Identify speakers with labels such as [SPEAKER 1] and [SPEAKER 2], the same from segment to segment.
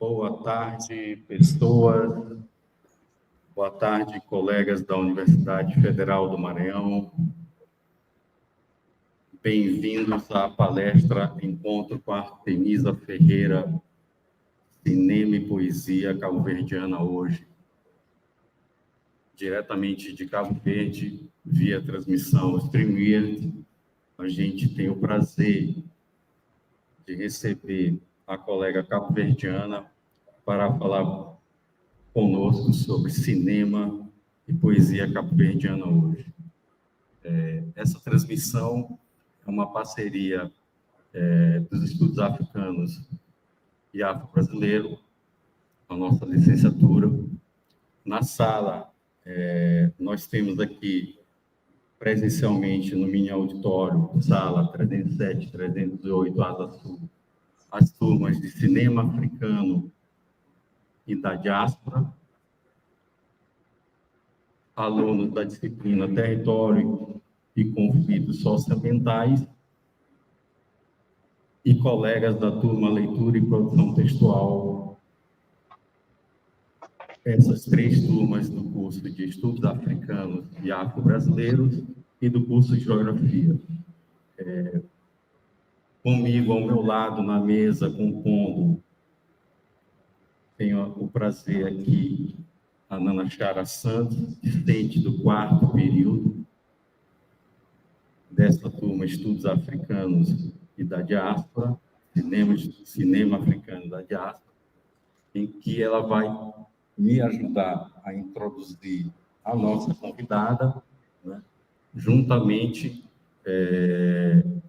[SPEAKER 1] Boa tarde, pessoas. Boa tarde, colegas da Universidade Federal do Maranhão. Bem-vindos à palestra Encontro com a Artemisa Ferreira, Cinema e Poesia Cabo-Verdiana hoje. Diretamente de Cabo Verde, via transmissão StreamYard, a gente tem o prazer de receber a colega cabo-verdiana para falar conosco sobre cinema e poesia cabo-verdiana hoje. Essa transmissão é uma parceria dos estudos africanos e afro-brasileiro, a nossa licenciatura. Na sala, nós temos aqui, presencialmente, no mini auditório, sala 307, 308, Asa Sul, as turmas de cinema africano e da diáspora, alunos da disciplina Território e Conflitos Socioambientais e colegas da turma Leitura e Produção Textual. Essas três turmas do curso de Estudos Africanos e Afro-Brasileiros e do curso de Geografia. Comigo, ao meu lado, na mesa, compondo, tenho o prazer aqui, a Nana Chara Santos, discente do 4º período dessa turma Estudos Africanos e da Diáspora, Cinema Africano da Diáspora, em que ela vai me ajudar a introduzir a nossa convidada, né, juntamente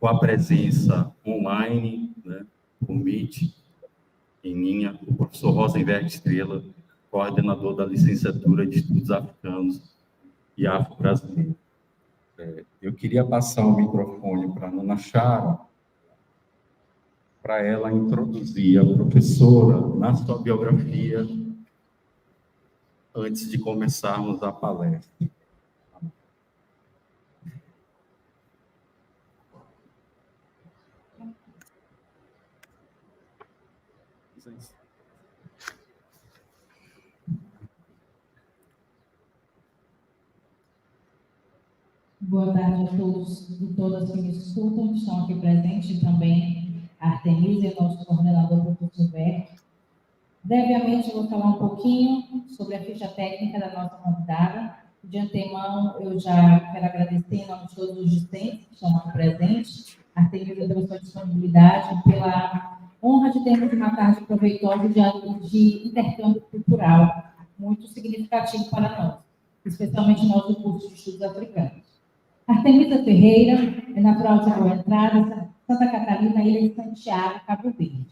[SPEAKER 1] com a presença online, né, o Meet, em linha, o professor Rosenberg Estrela, coordenador da licenciatura de Estudos Africanos e Afro-Brasileiros. Eu queria passar o microfone para a Nana Chara, para ela introduzir a professora na sua biografia, antes de começarmos a palestra.
[SPEAKER 2] Boa tarde a todos e todas que me escutam, que estão aqui presentes, e também a Artemisa e o nosso coordenador, o professor Beck. Brevemente, eu vou falar um pouquinho sobre a ficha técnica da nossa convidada. De antemão, eu já quero agradecer em nome de todos os discentes que estão aqui presentes, a Artemisa pela sua disponibilidade, pela honra de termos uma tarde proveitosa de intercâmbio cultural, muito significativo para nós, especialmente nós do curso de Estudos Africanos. Artemisa Ferreira é natural de Boa Entrada, Santa Catarina, Ilha de Santiago, Cabo Verde.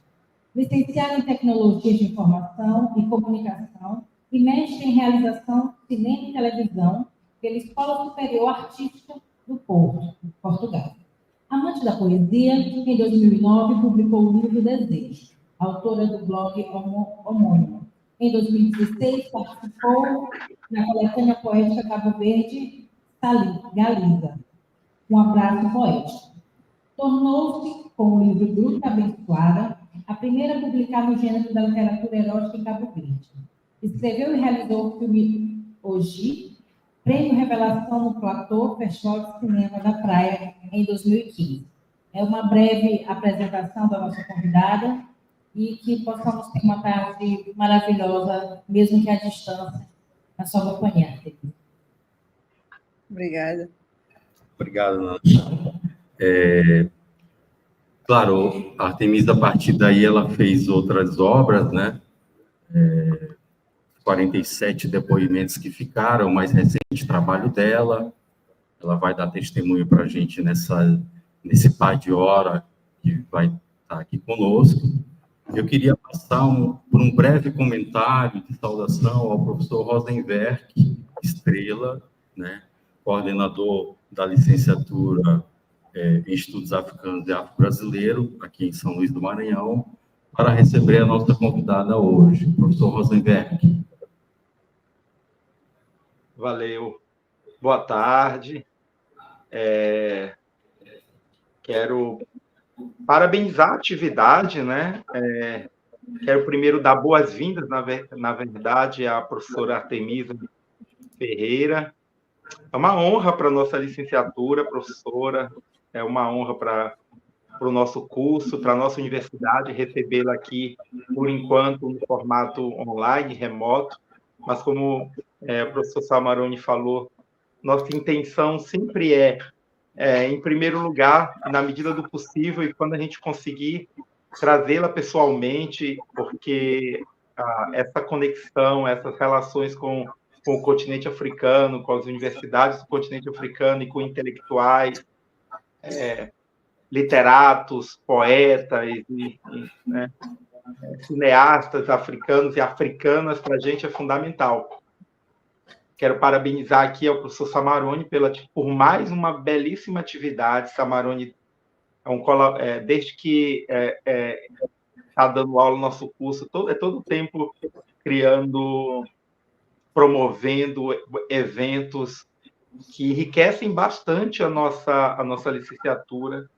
[SPEAKER 2] Licenciada em Tecnologia de Informação e Comunicação e mestre em Realização, Cinema e Televisão pela Escola Superior Artística do Porto, Portugal. Amante da poesia, em 2009 publicou o livro Desejo, autora do blog homônimo. Em 2016, participou na coletânea poética Cabo Verde, Galiza, um abraço poético. Tornou-se, com o livro Gruta Abençoada, a primeira a publicar no gênero da literatura erótica em Cabo Verde. Escreveu e realizou o filme Hoje, prêmio Revelação no Platô, Festival de Cinema da Praia, em 2015. É uma breve apresentação da nossa convidada e que possamos ter uma tarde maravilhosa, mesmo que à distância, na sua companhia.
[SPEAKER 3] Obrigada.
[SPEAKER 1] Obrigado, Nana. Claro, a Artemisa, a partir daí, ela fez outras obras, né? 47 depoimentos que ficaram, o mais recente trabalho dela. Ela vai dar testemunho para a gente nesse par de hora que vai estar aqui conosco. Eu queria passar por um breve comentário de saudação ao professor Rosenberg Estrela, né? Coordenador da licenciatura em Estudos Africanos e Afro-Brasileiro, aqui em São Luís do Maranhão, para receber a nossa convidada hoje, professor Rosenberg.
[SPEAKER 4] Valeu. Boa tarde. Quero parabenizar a atividade, né? Quero primeiro dar boas-vindas, na verdade, à professora Artemisa Ferreira. É uma honra para a nossa licenciatura, professora, é uma honra para o nosso curso, para a nossa universidade, recebê-la aqui, por enquanto, no formato online, remoto, mas como o professor Samarone falou, nossa intenção sempre em primeiro lugar, na medida do possível, e quando a gente conseguir, trazê-la pessoalmente, porque essa conexão, essas relações com o continente africano, com as universidades do continente africano e com intelectuais, literatos, poetas, né, cineastas africanos e africanas, para a gente é fundamental. Quero parabenizar aqui ao professor Samarone por mais uma belíssima atividade. Samarone, desde que está dando aula no nosso curso, todo o tempo criando, promovendo eventos que enriquecem bastante a nossa licenciatura,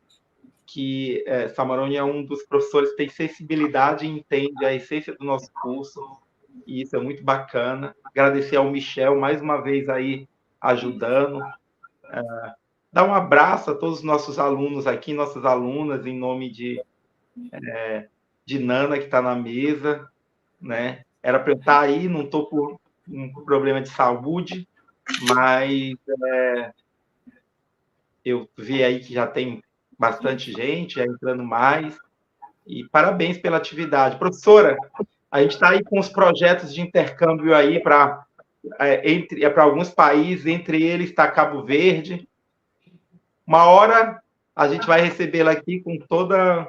[SPEAKER 4] que Samarone é um dos professores que tem sensibilidade e entende a essência do nosso curso, e isso é muito bacana. Agradecer ao Michel, mais uma vez, aí ajudando. Dar um abraço a todos os nossos alunos aqui, nossas alunas, em nome de Nana, que está na mesa, né? Era para eu estar aí, não estou por um problema de saúde, mas eu vi aí que já tem bastante gente, já entrando mais, e parabéns pela atividade. Professora, a gente está aí com os projetos de intercâmbio aí para alguns países, entre eles está Cabo Verde. Uma hora a gente vai recebê-la aqui com toda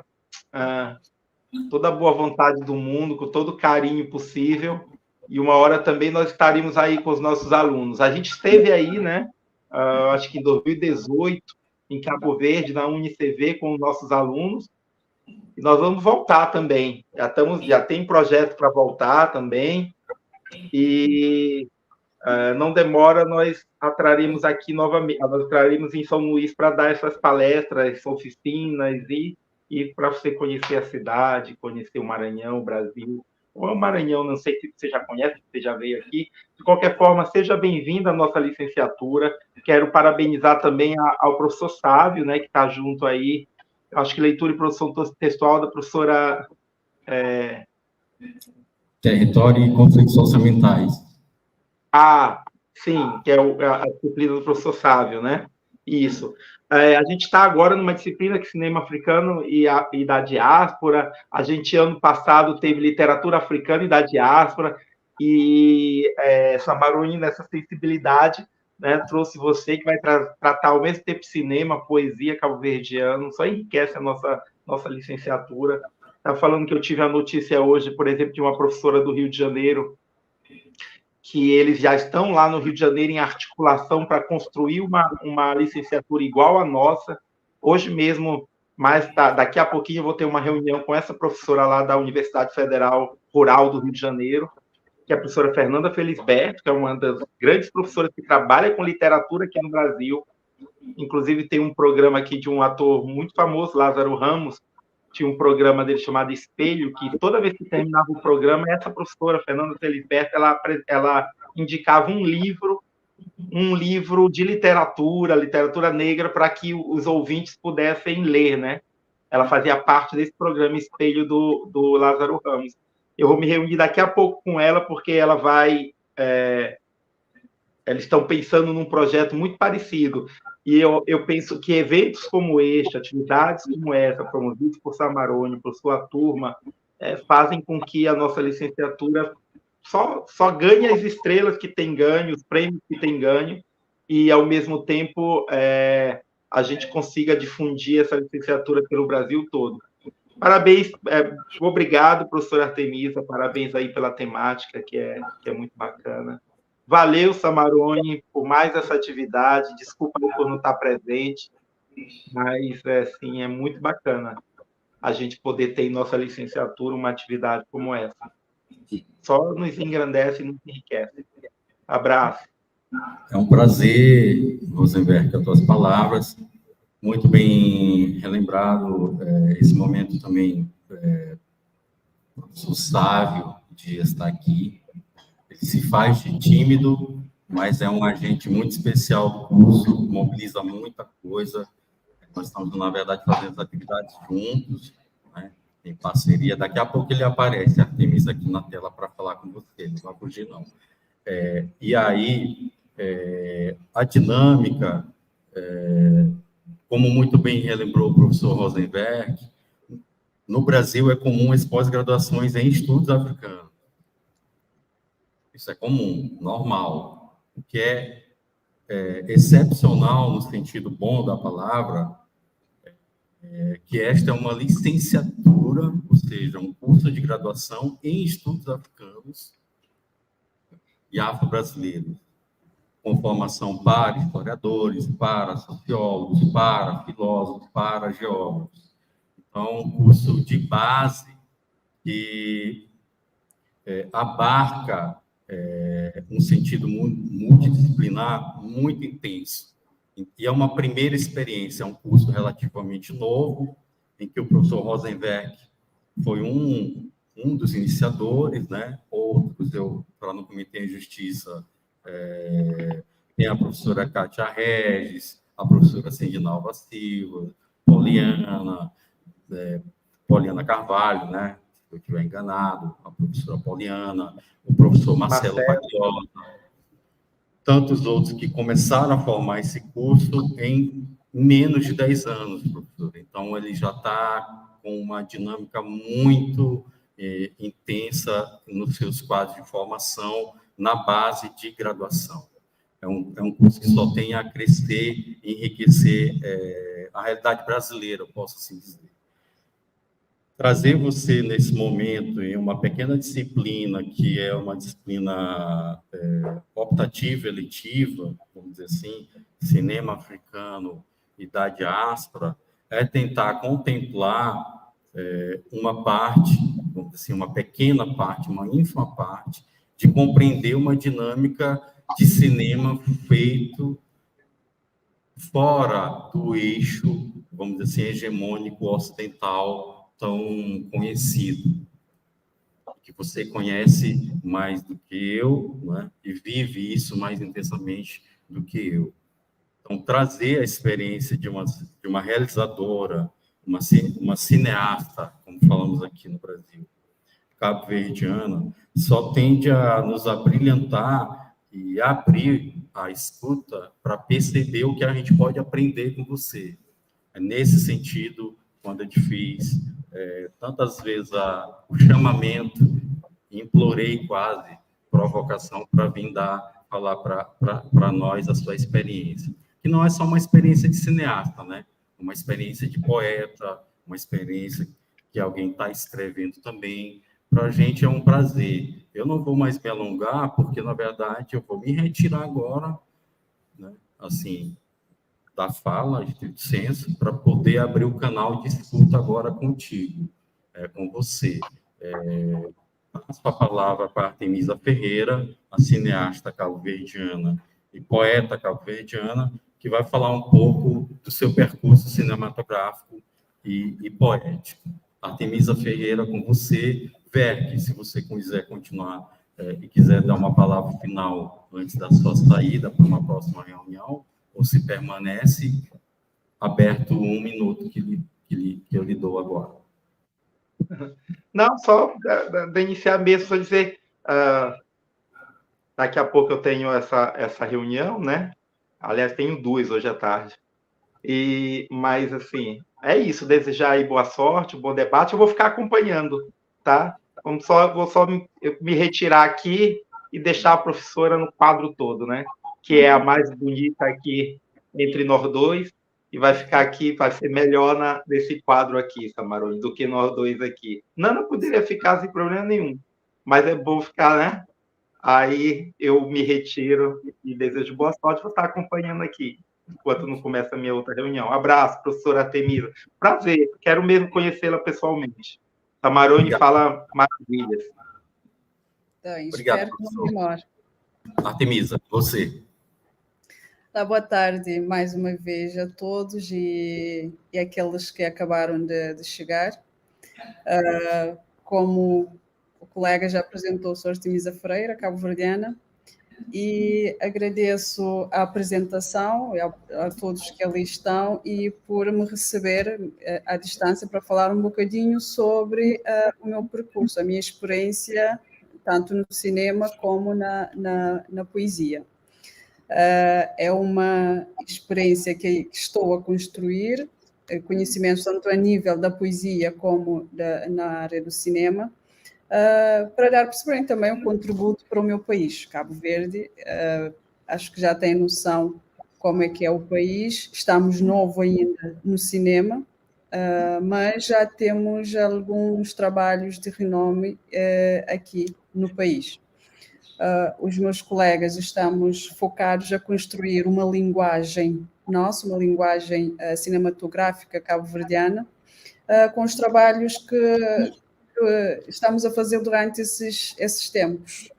[SPEAKER 4] a boa vontade do mundo, com todo o carinho possível, e uma hora também nós estaremos aí com os nossos alunos. A gente esteve aí, né, acho que em 2018, em Cabo Verde, na UniCV, com os nossos alunos, e nós vamos voltar também. Já tem projeto para voltar também, e não demora, nós atraremos aqui novamente, nós traremos em São Luís para dar essas palestras, oficinas, e para você conhecer a cidade, conhecer o Maranhão, o Brasil, ou o Maranhão, não sei se você já conhece, se você já veio aqui. De qualquer forma, seja bem-vindo à nossa licenciatura. Quero parabenizar também ao professor Sávio, né, que está junto aí. Acho que leitura e produção textual da professora...
[SPEAKER 1] Território e conflitos orçamentais.
[SPEAKER 4] Sim, que é a disciplina do professor Sávio, né? Isso. A gente está agora numa disciplina que é cinema africano e da diáspora. A gente, ano passado, teve literatura africana e da diáspora, e Samarone, nessa sensibilidade, né, trouxe você, que vai tratar ao mesmo tempo cinema, poesia cabo-verdiano, só enriquece a nossa licenciatura. Está falando que eu tive a notícia hoje, por exemplo, de uma professora do Rio de Janeiro, que eles já estão lá no Rio de Janeiro em articulação para construir uma licenciatura igual à nossa. Hoje mesmo, daqui a pouquinho, eu vou ter uma reunião com essa professora lá da Universidade Federal Rural do Rio de Janeiro, que é a professora Fernanda Felisberto, que é uma das grandes professoras que trabalha com literatura aqui no Brasil. Inclusive, tem um programa aqui de um ator muito famoso, Lázaro Ramos, tinha um programa dele chamado Espelho, que toda vez que terminava o programa, essa professora, Fernanda Felisberto, ela indicava um livro de literatura negra, para que os ouvintes pudessem ler, né? Ela fazia parte desse programa Espelho do Lázaro Ramos. Eu vou me reunir daqui a pouco com ela, porque ela vai... eles estão pensando num projeto muito parecido. E eu penso que eventos como este, atividades como essa, promovidas por Samarone, por sua turma, fazem com que a nossa licenciatura só ganhe as estrelas que tem ganho, os prêmios que tem ganho, e, ao mesmo tempo, a gente consiga difundir essa licenciatura pelo Brasil todo. Parabéns, obrigado, professora Artemisa, parabéns aí pela temática, que é muito bacana. Valeu, Samarone, por mais essa atividade. Desculpa por não estar presente, mas assim, é muito bacana a gente poder ter em nossa licenciatura uma atividade como essa. Só nos engrandece e nos enriquece. Abraço.
[SPEAKER 1] É um prazer, Rosenberg, as tuas palavras. Muito bem relembrado esse momento também. professor Sávio Dias está aqui. Ele se faz de tímido, mas é um agente muito especial do curso, mobiliza muita coisa. Nós estamos, na verdade, fazendo atividades juntos, né, em parceria. Daqui a pouco ele aparece, Artemis, aqui na tela para falar com você, não vai fugir, não. E aí, a dinâmica, como muito bem relembrou o professor Rosenberg, no Brasil é comum as pós-graduações em estudos africanos. Isso é comum, normal. O que é excepcional no sentido bom da palavra, que esta é uma licenciatura, ou seja, um curso de graduação em estudos africanos e afro-brasileiros, com formação para historiadores, para sociólogos, para filósofos, para geólogos. Então, um curso de base que abarca um sentido multidisciplinar muito intenso. E é uma primeira experiência, é um curso relativamente novo, em que o professor Rosenberg foi um dos iniciadores, né? Outros, para não cometer injustiça, tem a professora Kátia Regis, a professora Sendinalva Silva, Poliana Carvalho, né? Se eu estiver enganado, a professora Poliana, o professor Marcelo Pagliota, tantos outros que começaram a formar esse curso em menos de 10 anos, professor. Então, ele já está com uma dinâmica muito intensa nos seus quadros de formação na base de graduação. É um curso que só tem a crescer e enriquecer a realidade brasileira, eu posso assim dizer. Trazer você, nesse momento, em uma pequena disciplina, que é uma disciplina optativa, eletiva, vamos dizer assim, cinema africano e da diáspora, é tentar contemplar uma parte, vamos dizer assim, uma pequena parte, uma ínfima parte, de compreender uma dinâmica de cinema feito fora do eixo, vamos dizer assim, hegemônico ocidental tão conhecido, que você conhece mais do que eu, né? E vive isso mais intensamente do que eu. Então, trazer a experiência de uma realizadora, uma cineasta, como falamos aqui no Brasil, cabo-verdiana, só tende a nos abrilhantar e abrir a escuta para perceber o que a gente pode aprender com você. É nesse sentido, quando eu te fiz tantas vezes o chamamento, implorei quase provocação para vir falar para nós a sua experiência. Que não é só uma experiência de cineasta, né? Uma experiência de poeta, uma experiência que alguém está escrevendo também. Para a gente é um prazer. Eu não vou mais me alongar, porque, na verdade, eu vou me retirar agora, né? Assim, da fala, de senso, para poder abrir o canal de escuta agora contigo, com você. Passo a palavra para a Artemisa Ferreira, a cineasta cabo-verdiana e poeta cabo-verdiana, que vai falar um pouco do seu percurso cinematográfico e poético. Artemisa Ferreira, com você. Vergue, se você quiser continuar e quiser dar uma palavra final antes da sua saída para uma próxima reunião, ou se permanece aberto 1 minuto que eu lhe dou agora.
[SPEAKER 4] Não, só de iniciar mesmo, só dizer, daqui a pouco eu tenho essa reunião, né? Aliás, tenho 2 hoje à tarde. Mas, assim, é isso, desejar aí boa sorte, bom debate, eu vou ficar acompanhando, tá? Vou só me retirar aqui e deixar a professora no quadro todo, né? Que é a mais bonita aqui entre nós dois, e vai ficar aqui, vai ser melhor nesse quadro aqui, Samarone, do que nós dois aqui. Nana poderia ficar sem problema nenhum, mas é bom ficar, né? Aí eu me retiro e desejo boa sorte, vou estar acompanhando aqui, enquanto não começa a minha outra reunião. Abraço, professora Artemisa. Prazer, quero mesmo conhecê-la pessoalmente. Samarone fala maravilhas.
[SPEAKER 3] Então,
[SPEAKER 1] Obrigado,
[SPEAKER 3] espero que não demore.
[SPEAKER 1] Artemisa, você.
[SPEAKER 3] Boa tarde mais uma vez a todos e aqueles que acabaram de chegar. Como o colega já apresentou, sou Artemisa Freira, cabo-verdiana, e agradeço a apresentação a todos que ali estão e por me receber à distância para falar um bocadinho sobre o meu percurso, a minha experiência, tanto no cinema como na poesia. É uma experiência que estou a construir, conhecimentos tanto a nível da poesia como na área do cinema, para dar perceber também um contributo para o meu país, Cabo Verde. Acho que já têm noção como é que é o país, estamos novo ainda no cinema, mas já temos alguns trabalhos de renome aqui no país. Os meus colegas estamos focados a construir uma linguagem nossa, uma linguagem cinematográfica cabo-verdiana, com os trabalhos que estamos a fazer durante esses tempos.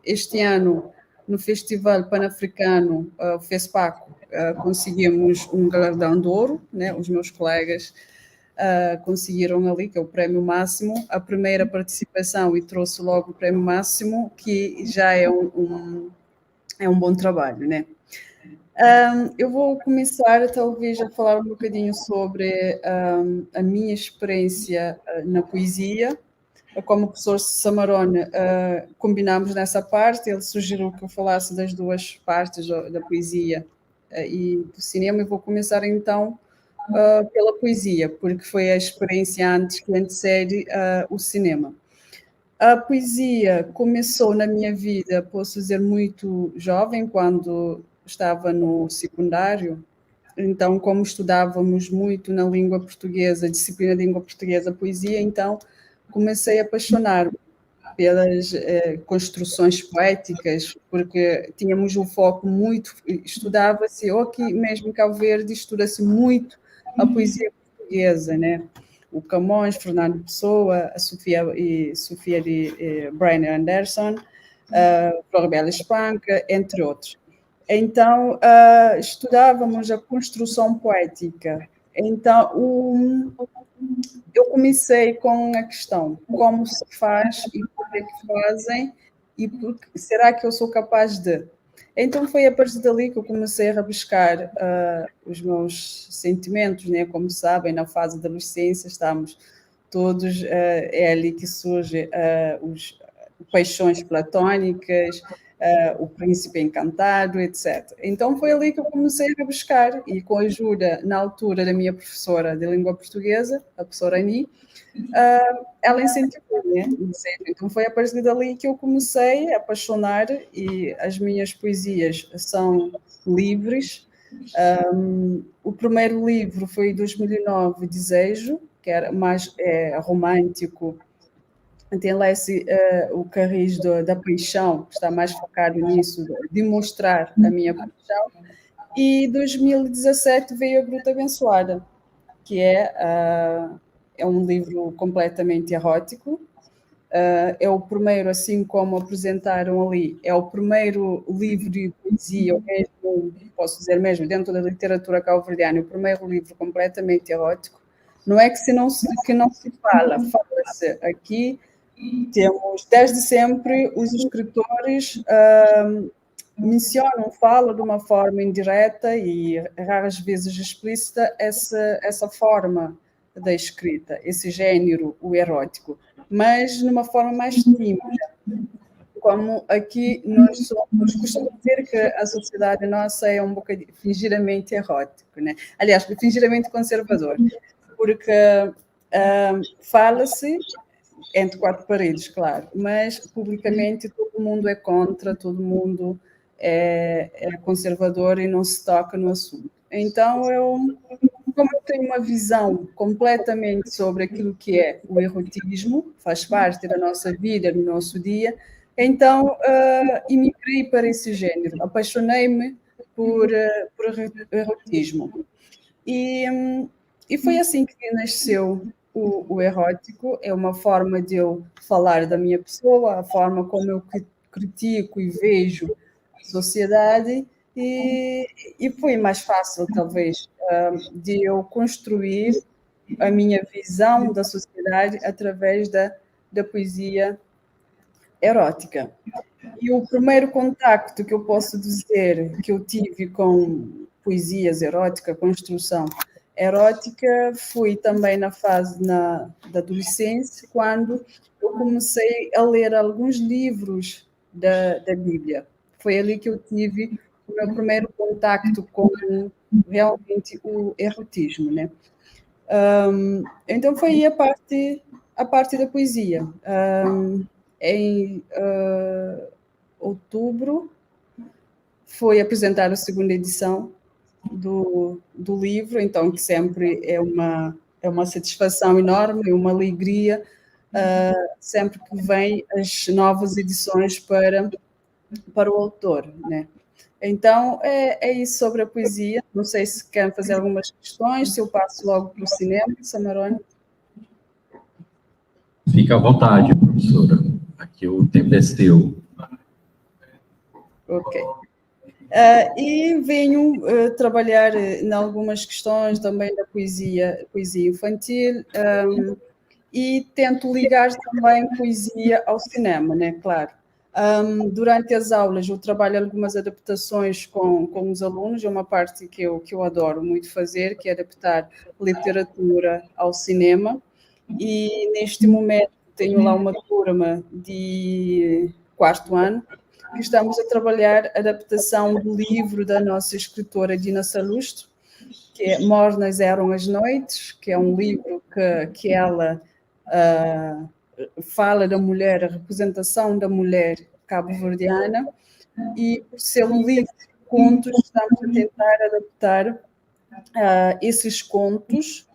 [SPEAKER 3] Este ano, no Festival Pan-Africano, FESPACO, conseguimos um galardão de ouro, né? Os meus colegas conseguiram ali, que é o prémio máximo, a primeira participação e trouxe logo o prémio máximo, que já é um bom trabalho, né? Eu vou começar, talvez, a falar um bocadinho sobre a minha experiência na poesia. Como o professor Samarone, combinámos nessa parte, ele sugeriu que eu falasse das duas partes da poesia e do cinema, e vou começar então pela poesia, porque foi a experiência antes que antecede o cinema. A poesia começou na minha vida, posso dizer, muito jovem, quando estava no secundário. Então, como estudávamos muito na língua portuguesa, disciplina de língua portuguesa, poesia, então comecei a apaixonar-me pelas construções poéticas, porque tínhamos um foco muito, estudava-se, ou aqui mesmo em Cabo Verde, estuda-se muito a poesia portuguesa, né? O Camões, Fernando Pessoa, a Sofia de Breiner Anderson, Floribela Espanca, entre outros. Então, estudávamos a construção poética. Então, eu comecei com a questão, como se faz e por que fazem, e será que eu sou capaz de? Então, foi a partir dali que eu comecei a rabiscar os meus sentimentos, né? Como sabem, na fase da adolescência estamos todos, é ali que surgem as paixões platónicas, o príncipe encantado, etc. Então foi ali que eu comecei a buscar, e com a ajuda, na altura, da minha professora de língua portuguesa, a professora Ani, ela incentivou, né? Então foi a partir dali que eu comecei a apaixonar, e as minhas poesias são livres. O primeiro livro foi em 2009, Desejo, que era mais romântico. Tem lá o Carris da Paixão, que está mais focado nisso, de mostrar a minha paixão. E em 2017 veio A Gruta Abençoada, que é um livro completamente erótico. É o primeiro, assim como apresentaram ali, é o primeiro livro de poesia, ou mesmo, posso dizer mesmo, dentro da literatura cabo-verdiana, o primeiro livro completamente erótico. Não é que não se fala-se aqui. Temos, desde sempre, os escritores mencionam, falam de uma forma indireta e raras vezes explícita essa forma da escrita, esse género, o erótico, mas numa forma mais tímida. Como aqui nós costumamos dizer que a sociedade nossa é um bocadinho fingidamente erótico, né? Aliás, fingidamente conservador, porque fala-se entre quatro paredes, claro, mas publicamente todo mundo é contra, todo mundo é conservador e não se toca no assunto. Então, como eu tenho uma visão completamente sobre aquilo que é o erotismo, faz parte da nossa vida, do nosso dia, então emigrei para esse género, apaixonei-me por erotismo. E foi assim que nasceu o erótico. É uma forma de eu falar da minha pessoa, a forma como eu critico e vejo a sociedade, e foi mais fácil, talvez, de eu construir a minha visão da sociedade através da da poesia erótica. E o primeiro contacto que eu posso dizer que eu tive com poesias eróticas, construção erótica, foi também na fase da adolescência, quando eu comecei a ler alguns livros da Bíblia. Foi ali que eu tive o meu primeiro contacto com realmente o erotismo, né? Então foi aí a parte da poesia. Em outubro foi apresentar a segunda edição do livro, então que sempre é uma satisfação enorme, uma alegria, sempre que vem as novas edições para o autor, né? Então, é isso sobre a poesia. Não sei se querem fazer algumas questões, se eu passo logo para o cinema, Samarone.
[SPEAKER 1] Fica à vontade, professora. Aqui o tempo é seu.
[SPEAKER 3] Ok. E venho trabalhar em algumas questões também da poesia infantil, e tento ligar também poesia ao cinema, né? Claro. Durante as aulas eu trabalho algumas adaptações com os alunos, é uma parte que eu adoro muito fazer, que é adaptar literatura ao cinema, e neste momento tenho lá uma turma de 4º ano, que estamos a trabalhar a adaptação do livro da nossa escritora Dina Salustro, que é Mornas Eram as Noites, que é um livro que ela fala da mulher, a representação da mulher cabo-verdiana, e por ser um livro de contos, estamos a tentar adaptar esses contos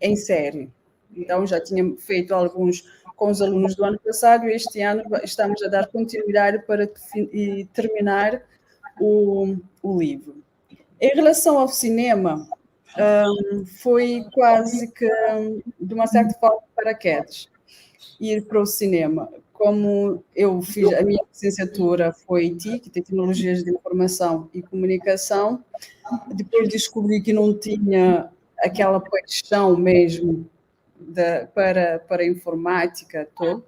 [SPEAKER 3] em série. Então, já tinha feito alguns com os alunos do ano passado, e este ano estamos a dar continuidade para terminar o livro. Em relação ao cinema, foi quase que, de uma certa forma, paraquedas, ir para o cinema. Como eu fiz, a minha licenciatura foi TIC, Tecnologias de Informação e Comunicação, depois descobri que não tinha aquela paixão mesmo para a informática toda.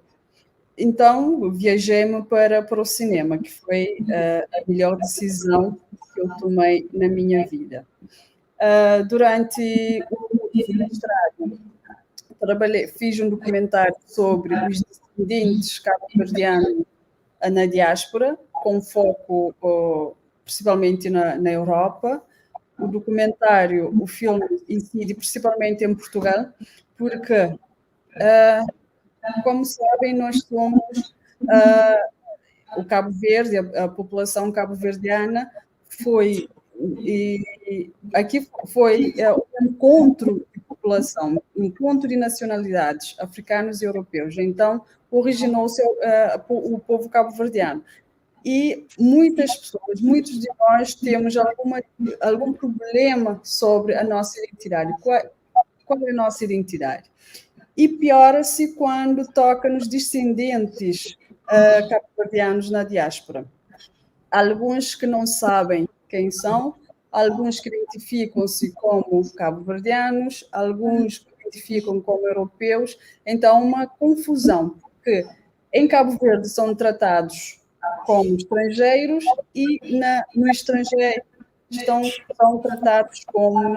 [SPEAKER 3] Então, viajei-me para o cinema, que foi a melhor decisão que eu tomei na minha vida. Durante o mestrado, fiz um documentário sobre os descendentes cabo-verdianos na diáspora, com foco principalmente na Europa. O documentário, o filme incide principalmente em Portugal, porque, como sabem, nós somos o Cabo Verde, a população cabo-verdiana aqui foi um encontro de população, um encontro de nacionalidades, africanos e europeus. Então, originou-se o povo cabo-verdiano. E muitas pessoas, muitos de nós temos algum problema sobre a nossa identidade. Qual é a nossa identidade? E piora-se quando toca nos descendentes cabo-verdianos na diáspora. Alguns que não sabem quem são, alguns que identificam-se como cabo-verdianos, alguns que identificam como europeus. Então, uma confusão, porque em Cabo Verde são tratados como estrangeiros e no estrangeiro são tratados como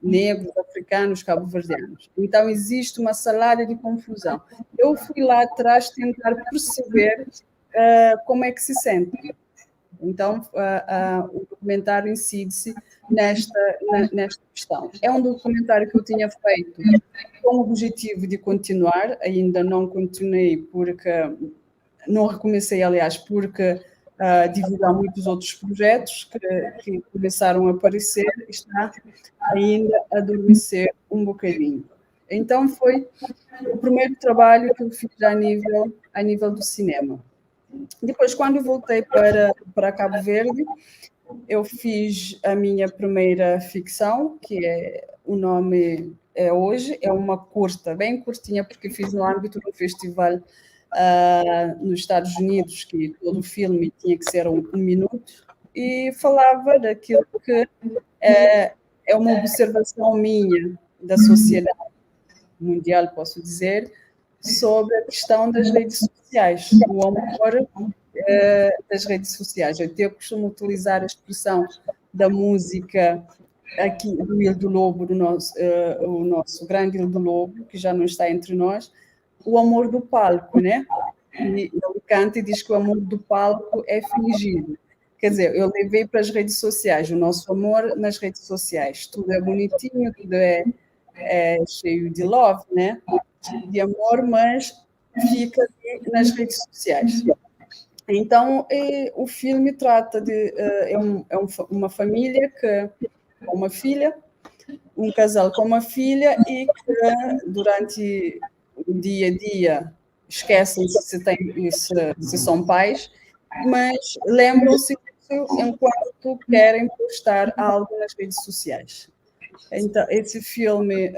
[SPEAKER 3] negros, africanos, cabo-verdianos. Então, existe uma salada de confusão. Eu fui lá atrás tentar perceber como é que se sentem. Então, o documentário incide-se nesta questão. É um documentário que eu tinha feito com o objetivo de continuar, ainda não continuei porque não recomecei, aliás, porque devido a muitos outros projetos que começaram a aparecer, está ainda a adormecer um bocadinho. Então, foi o primeiro trabalho que eu fiz a nível do cinema. Depois, quando voltei para Cabo Verde, eu fiz a minha primeira ficção, que o nome é Hoje, é uma curta, bem curtinha, porque fiz no âmbito de um festival nos Estados Unidos, que todo o filme tinha que ser um minuto, e falava daquilo que é uma observação minha da sociedade mundial, posso dizer, sobre a questão das redes sociais, o amor das redes sociais. Eu costumo utilizar a expressão da música aqui do Hildo Lobo, o nosso grande Hildo Lobo, que já não está entre nós, o amor do palco, né? E ele canta e diz que o amor do palco é fingido. Quer dizer, eu levei para as redes sociais, o nosso amor nas redes sociais. Tudo é bonitinho, tudo é cheio de love, né? De amor, mas fica nas redes sociais. Então, o filme trata de uma família com uma filha, um casal com uma filha e que durante o dia a dia esquecem-se se são pais, mas lembram-se disso enquanto querem postar algo nas redes sociais. Então, esse filme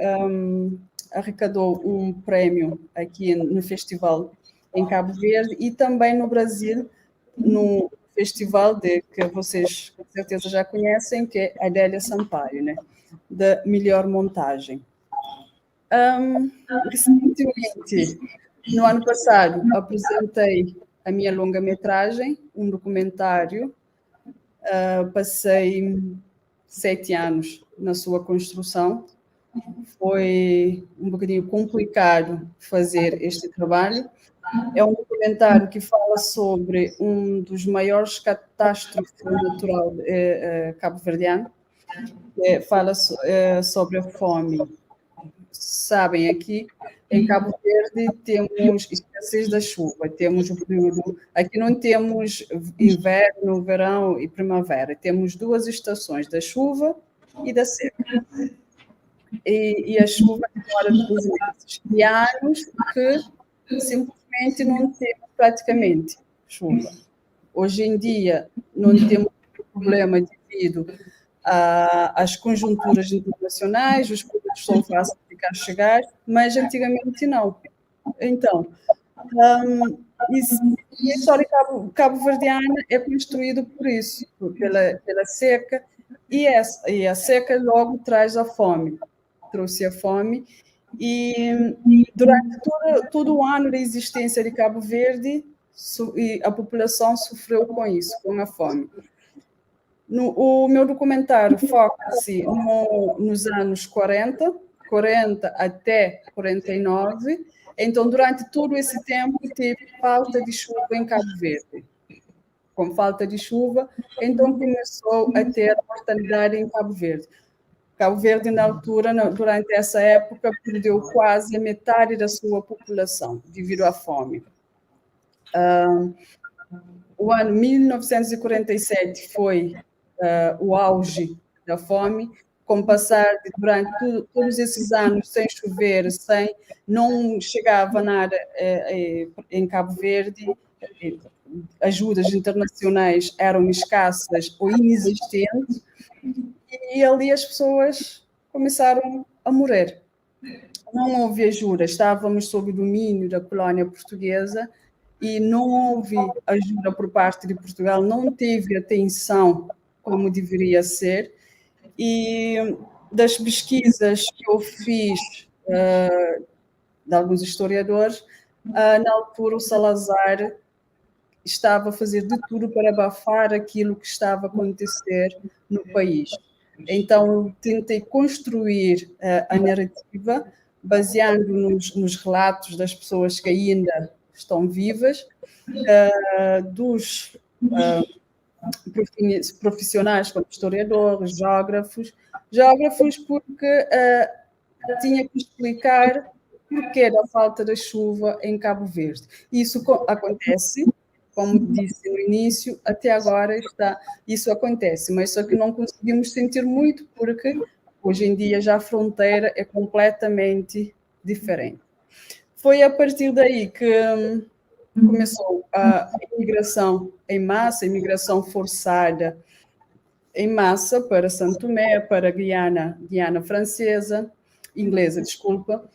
[SPEAKER 3] arrecadou um prémio aqui no festival em Cabo Verde e também no Brasil, no festival que vocês com certeza já conhecem, que é Adélia Sampaio, né? Da melhor montagem. Recentemente, no ano passado, apresentei a minha longa-metragem, um documentário. Passei 7 anos na sua construção. Foi um bocadinho complicado fazer este trabalho. É um documentário que fala sobre um dos maiores catástrofes naturais cabo-verdiano. Fala sobre a fome. Sabem, aqui em Cabo Verde temos escassez da chuva, temos o período, aqui não temos inverno, verão e primavera, temos 2 estações, da chuva e da seca. E a chuva demora 2 meses. E há anos que simplesmente não temos praticamente chuva. Hoje em dia não temos problema devido às conjunturas internacionais, os produtos são fáceis de cá chegar, mas antigamente não. Então, a história cabo-verdiana é construída por isso, pela seca, e a seca logo traz a fome, trouxe a fome, e durante todo o ano da existência de Cabo Verde, a população sofreu com isso, com a fome. O meu documentário foca-se nos anos 40 até 49. Então, durante todo esse tempo, teve falta de chuva em Cabo Verde. Com falta de chuva, então começou a ter mortalidade em Cabo Verde. Cabo Verde, na altura, durante essa época, perdeu quase a metade da sua população devido à fome. O ano 1947 foi o auge da fome, com passar durante todos esses anos sem chover, não chegava nada em Cabo Verde, ajudas internacionais eram escassas ou inexistentes, e ali as pessoas começaram a morrer. Não houve ajuda, estávamos sob o domínio da colónia portuguesa e não houve ajuda por parte de Portugal, não teve atenção como deveria ser. E das pesquisas que eu fiz de alguns historiadores, na altura o Salazar estava a fazer de tudo para abafar aquilo que estava a acontecer no país. Então, tentei construir a narrativa baseando nos relatos das pessoas que ainda estão vivas, dos profissionais como historiadores, geógrafos porque tinha que explicar porquê da falta da chuva em Cabo Verde. Isso acontece, como disse no início, até agora isso acontece, mas só que não conseguimos sentir muito porque hoje em dia já a fronteira é completamente diferente. Foi a partir daí que começou a imigração em massa, a imigração forçada em massa para Santo Tomé, para Guiana francesa, inglesa, desculpa.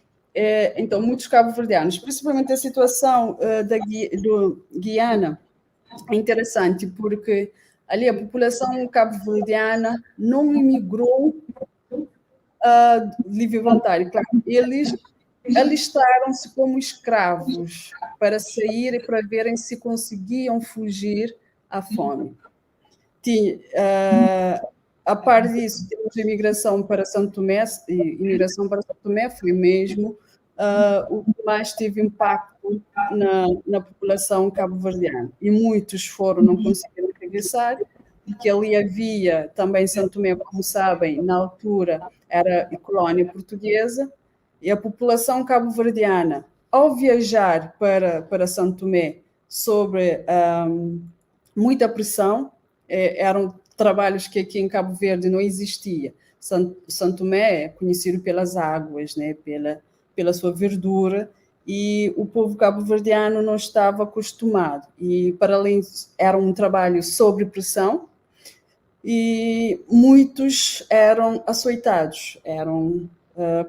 [SPEAKER 3] Então, muitos cabo-verdianos, principalmente a situação do Guiana, é interessante porque ali a população cabo-verdiana não imigrou de livre vontade. Claro, eles alistaram-se como escravos para sair e para verem se conseguiam fugir à fome. A par disso, temos a imigração para São Tomé, e imigração para São Tomé foi mesmo o que mais teve impacto na população cabo-verdiana. E muitos não conseguiram regressar, porque ali havia também São Tomé, como sabem, na altura era colónia portuguesa, e a população cabo-verdiana, ao viajar para São Tomé, sobre muita pressão, eram trabalhos que aqui em Cabo Verde não existia. São Tomé é conhecido pelas águas, né, pela sua verdura, e o povo cabo-verdiano não estava acostumado. E, para além disso, era um trabalho sob pressão, e muitos eram açoitados, eram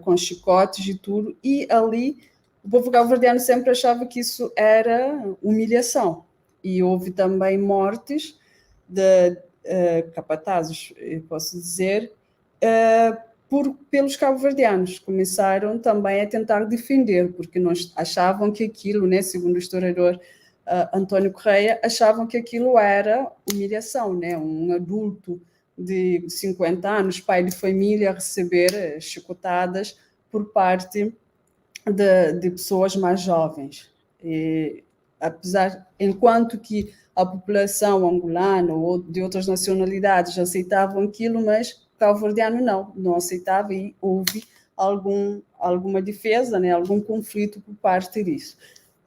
[SPEAKER 3] com chicotes e tudo, e ali o povo cabo-verdiano sempre achava que isso era humilhação. E houve também mortes de capatazes, posso dizer, pelos cabo-verdianos. Começaram também a tentar defender, porque não achavam que aquilo, né, segundo o historiador António Correia, achavam que aquilo era humilhação, né? Um adulto de 50 anos, pai de família, receber chicotadas por parte de pessoas mais jovens. E, enquanto que a população angolana ou de outras nacionalidades aceitavam aquilo, mas o cabo-verdiano não aceitava, e houve alguma defesa, né, algum conflito por parte disso.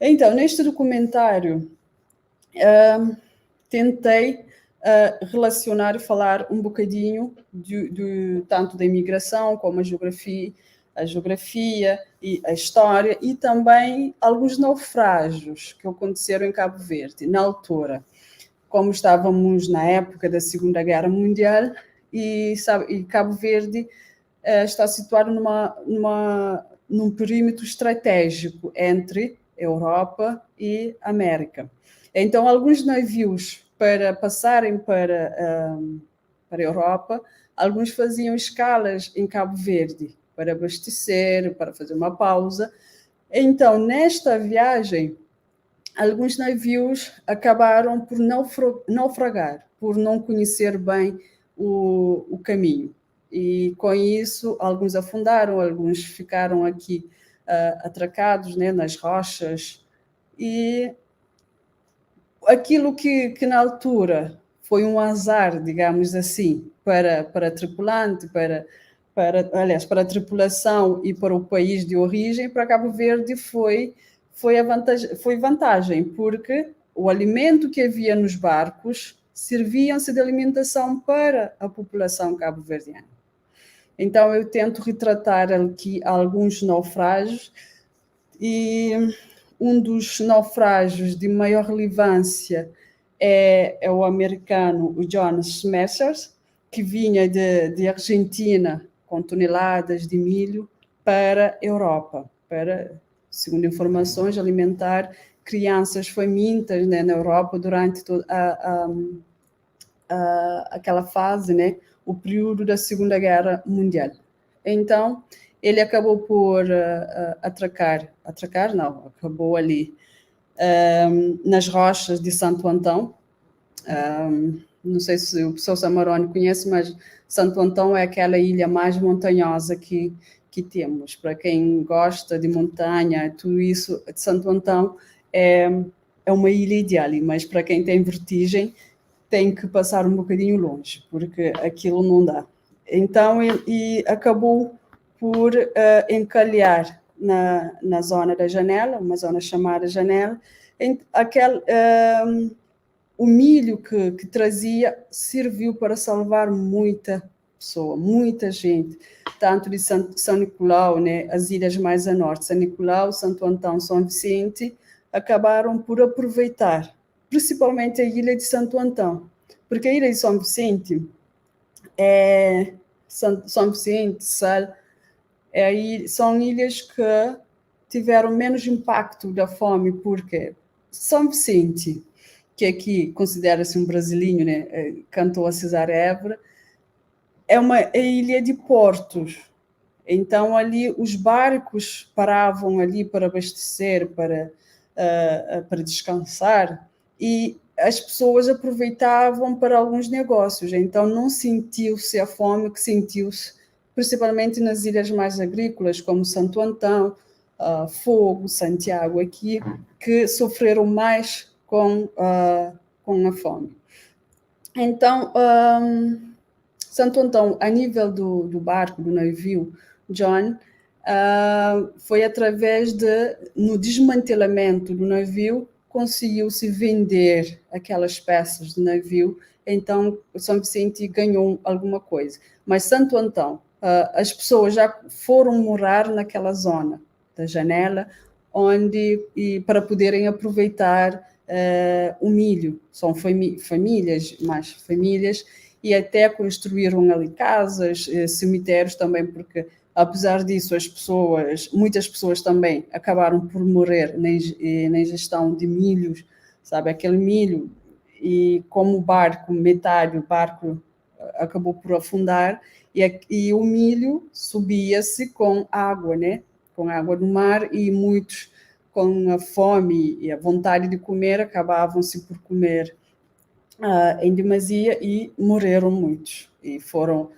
[SPEAKER 3] Então, neste documentário, tentei relacionar e falar um bocadinho tanto da imigração como a geografia e a história, e também alguns naufrágios que aconteceram em Cabo Verde, na altura. Como estávamos na época da Segunda Guerra Mundial, e Cabo Verde está situado num perímetro estratégico entre Europa e América. Então, alguns navios, para passarem para a Europa, alguns faziam escalas em Cabo Verde, para abastecer, para fazer uma pausa. Então, nesta viagem, alguns navios acabaram por naufragar, por não conhecer bem o caminho. E, com isso, alguns afundaram, alguns ficaram aqui atracados, né, nas rochas. E aquilo que na altura foi um azar, digamos assim, para a tripulante, para a tripulação e para o país de origem, para Cabo Verde foi vantagem, porque o alimento que havia nos barcos serviam-se de alimentação para a população cabo-verdiana. Então, eu tento retratar aqui alguns naufrágios, e um dos naufrágios de maior relevância é o americano, o John Smethers, que vinha de Argentina com toneladas de milho para a Europa, para, segundo informações, alimentar crianças famintas, né, na Europa durante toda aquela fase, né, o período da Segunda Guerra Mundial. Então, ele acabou por acabou ali nas rochas de Santo Antão. Não sei se o professor Samarone conhece, mas Santo Antão é aquela ilha mais montanhosa que temos. Para quem gosta de montanha, tudo isso, de Santo Antão é uma ilha ideal, mas para quem tem vertigem, tem que passar um bocadinho longe, porque aquilo não dá. Então, e acabou por encalhar na zona da Janela, uma zona chamada Janela. O milho que trazia serviu para salvar muita pessoa, muita gente, tanto de São Nicolau, né, as ilhas mais a norte, São Nicolau, Santo Antão, São Vicente, acabaram por aproveitar, principalmente a ilha de Santo Antão, porque a ilha de São Vicente, São Vicente, Sal, são ilhas que tiveram menos impacto da fome, porque São Vicente, que aqui considera-se um brasileiro, né, cantou a Cesária Évora, é uma ilha de portos, Então, ali os barcos paravam ali para abastecer, para descansar, e as pessoas aproveitavam para alguns negócios. Então, não sentiu-se a fome que sentiu-se, principalmente nas ilhas mais agrícolas, como Santo Antão, Fogo, Santiago, aqui, que sofreram mais com a fome. Então, Santo Antão, a nível do barco, do navio John, foi através no desmantelamento do navio, conseguiu-se vender aquelas peças do navio, então São Vicente ganhou alguma coisa. Mas Santo Antão, as pessoas já foram morar naquela zona da janela, para poderem aproveitar o milho. São famílias, mais famílias, e até construíram ali casas, cemitérios também, porque apesar disso muitas pessoas também acabaram por morrer na ingestão de milhos, sabe, aquele milho, e como o barco acabou por afundar, e o milho subia-se com água, né, com água do mar, e muitos, com a fome e a vontade de comer, acabavam-se por comer em demasia, e morreram muitos, e foram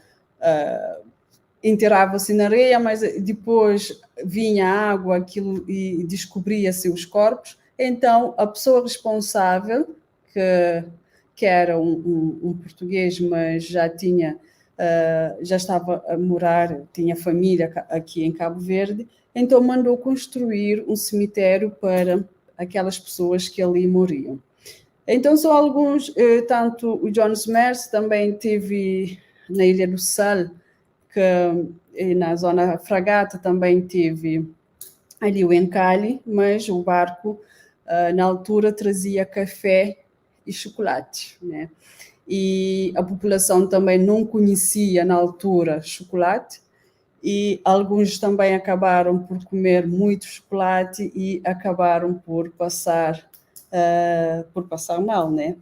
[SPEAKER 3] enterravam-se na areia, mas depois vinha a água, aquilo, e descobria-se os corpos. Então a pessoa responsável, que era um português, mas já estava a morar, tinha família aqui em Cabo Verde, então mandou construir um cemitério para aquelas pessoas que ali morriam. Então são alguns, tanto o John Smers também teve na Ilha do Sal, que na zona Fragata também teve ali o encalhe, mas o barco na altura trazia café e chocolate, né? E a população também não conhecia na altura chocolate, e alguns também acabaram por comer muito chocolate e acabaram por passar mal, né?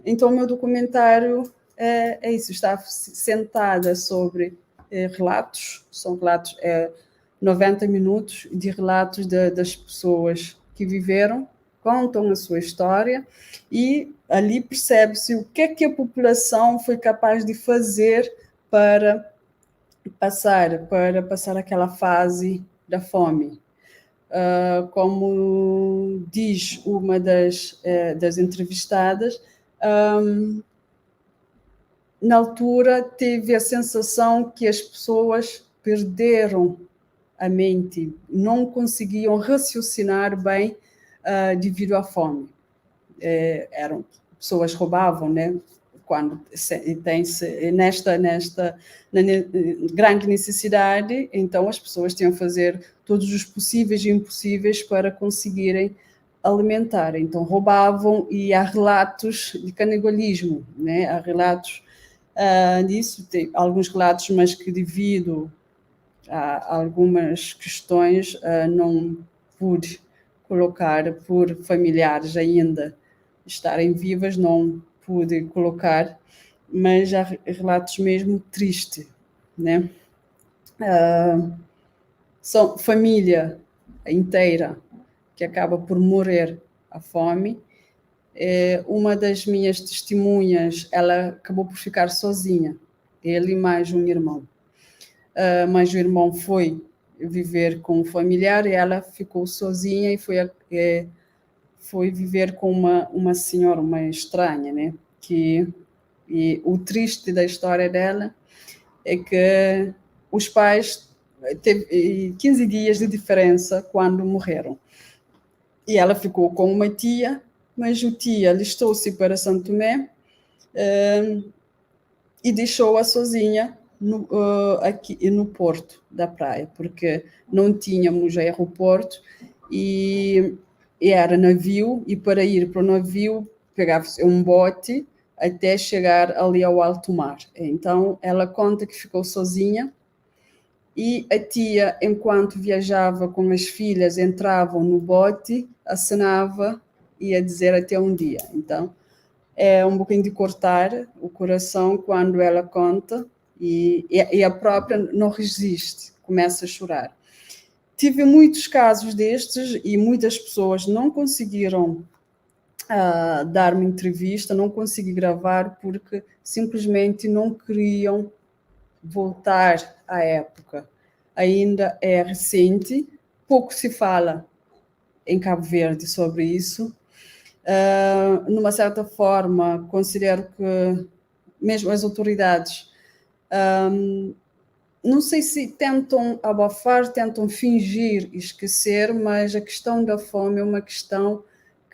[SPEAKER 3] Então o meu documentário é isso, está sentada sobre relatos, são relatos, 90 minutos de relatos das pessoas que viveram, contam a sua história, e ali percebe-se o que é que a população foi capaz de fazer para passar aquela fase da fome. Como diz uma das entrevistadas, na altura teve a sensação que as pessoas perderam a mente, não conseguiam raciocinar bem devido à fome. Pessoas roubavam, né? Quando tem-se nesta grande necessidade, então as pessoas tinham que fazer todos os possíveis e impossíveis para conseguirem alimentar. Então roubavam, e há relatos de canibalismo, né? Há relatos disso, tem alguns relatos, mas que devido a algumas questões não pude colocar, por familiares ainda estarem vivas, não pude colocar, mas há relatos mesmo tristes, né? São família inteira que acaba por morrer à fome. Uma das minhas testemunhas, ela acabou por ficar sozinha, ele e mais um irmão. Mas o irmão foi viver com um familiar, e ela ficou sozinha e foi viver com uma senhora, uma estranha, né? E o triste da história dela é que os pais teve 15 dias de diferença quando morreram. E ela ficou com uma tia, mas o tia alistou-se para Santo Tomé e deixou-a sozinha aqui no porto da praia, porque não tínhamos aeroporto, e era navio, e para ir para o navio pegava-se um bote até chegar ali ao alto mar. Então ela conta que ficou sozinha, e a tia, enquanto viajava com as filhas, entravam no bote, acenava e ia dizer até um dia. Então é um pouquinho de cortar o coração quando ela conta, e a própria não resiste, começa a chorar. Tive muitos casos destes e muitas pessoas não conseguiram dar-me entrevista, não consegui gravar porque simplesmente não queriam voltar à época. Ainda é recente, pouco se fala em Cabo Verde sobre isso. Numa certa forma, considero que mesmo as autoridades, não sei se tentam abafar, tentam fingir e esquecer, mas a questão da fome é uma questão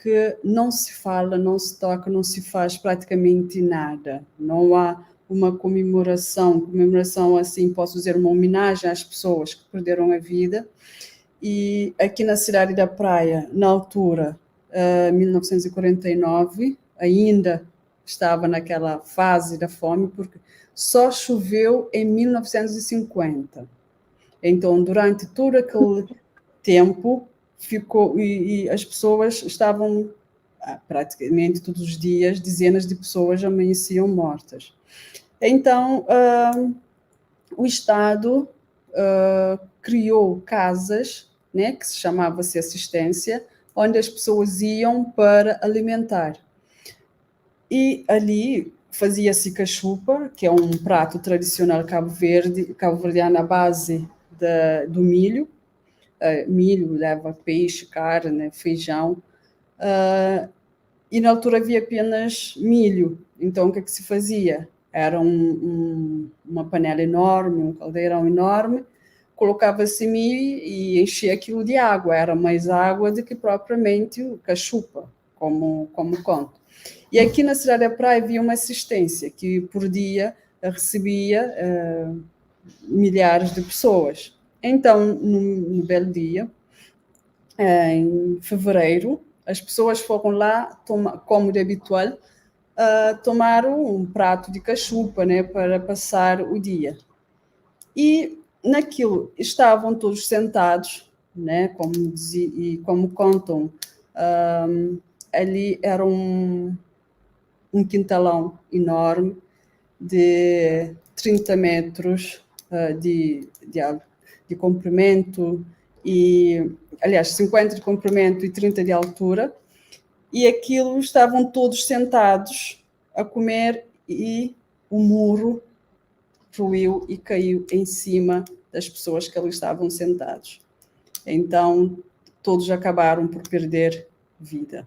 [SPEAKER 3] que não se fala, não se toca, não se faz praticamente nada. Não há uma comemoração assim, posso dizer, uma homenagem às pessoas que perderam a vida. E aqui na cidade da Praia, na altura, 1949, ainda estava naquela fase da fome, porque só choveu em 1950. Então, durante todo aquele tempo, ficou e as pessoas estavam praticamente todos os dias, dezenas de pessoas amanheciam mortas. Então, o Estado criou casas, né, que se chamava-se assistência, onde as pessoas iam para alimentar. E ali fazia-se cachupa, que é um prato tradicional cabo-verdiano à base do milho. Milho leva peixe, carne, feijão. E na altura havia apenas milho. Então o que é que se fazia? Era uma panela enorme, um caldeirão enorme, colocava-se milho e enchia aquilo de água. Era mais água do que propriamente o cachupa, como conto. E aqui na cidade da Praia havia uma assistência que por dia recebia milhares de pessoas. Então, num belo dia, em fevereiro, as pessoas foram lá, como de habitual, tomaram um prato de cachupa, né, para passar o dia. E naquilo estavam todos sentados, né, como contam, ali era um quintalão enorme de 30 metros de comprimento, aliás, 50 de comprimento e 30 de altura, e aquilo estavam todos sentados a comer e o muro ruiu e caiu em cima das pessoas que ali estavam sentados. Então, todos acabaram por perder vida.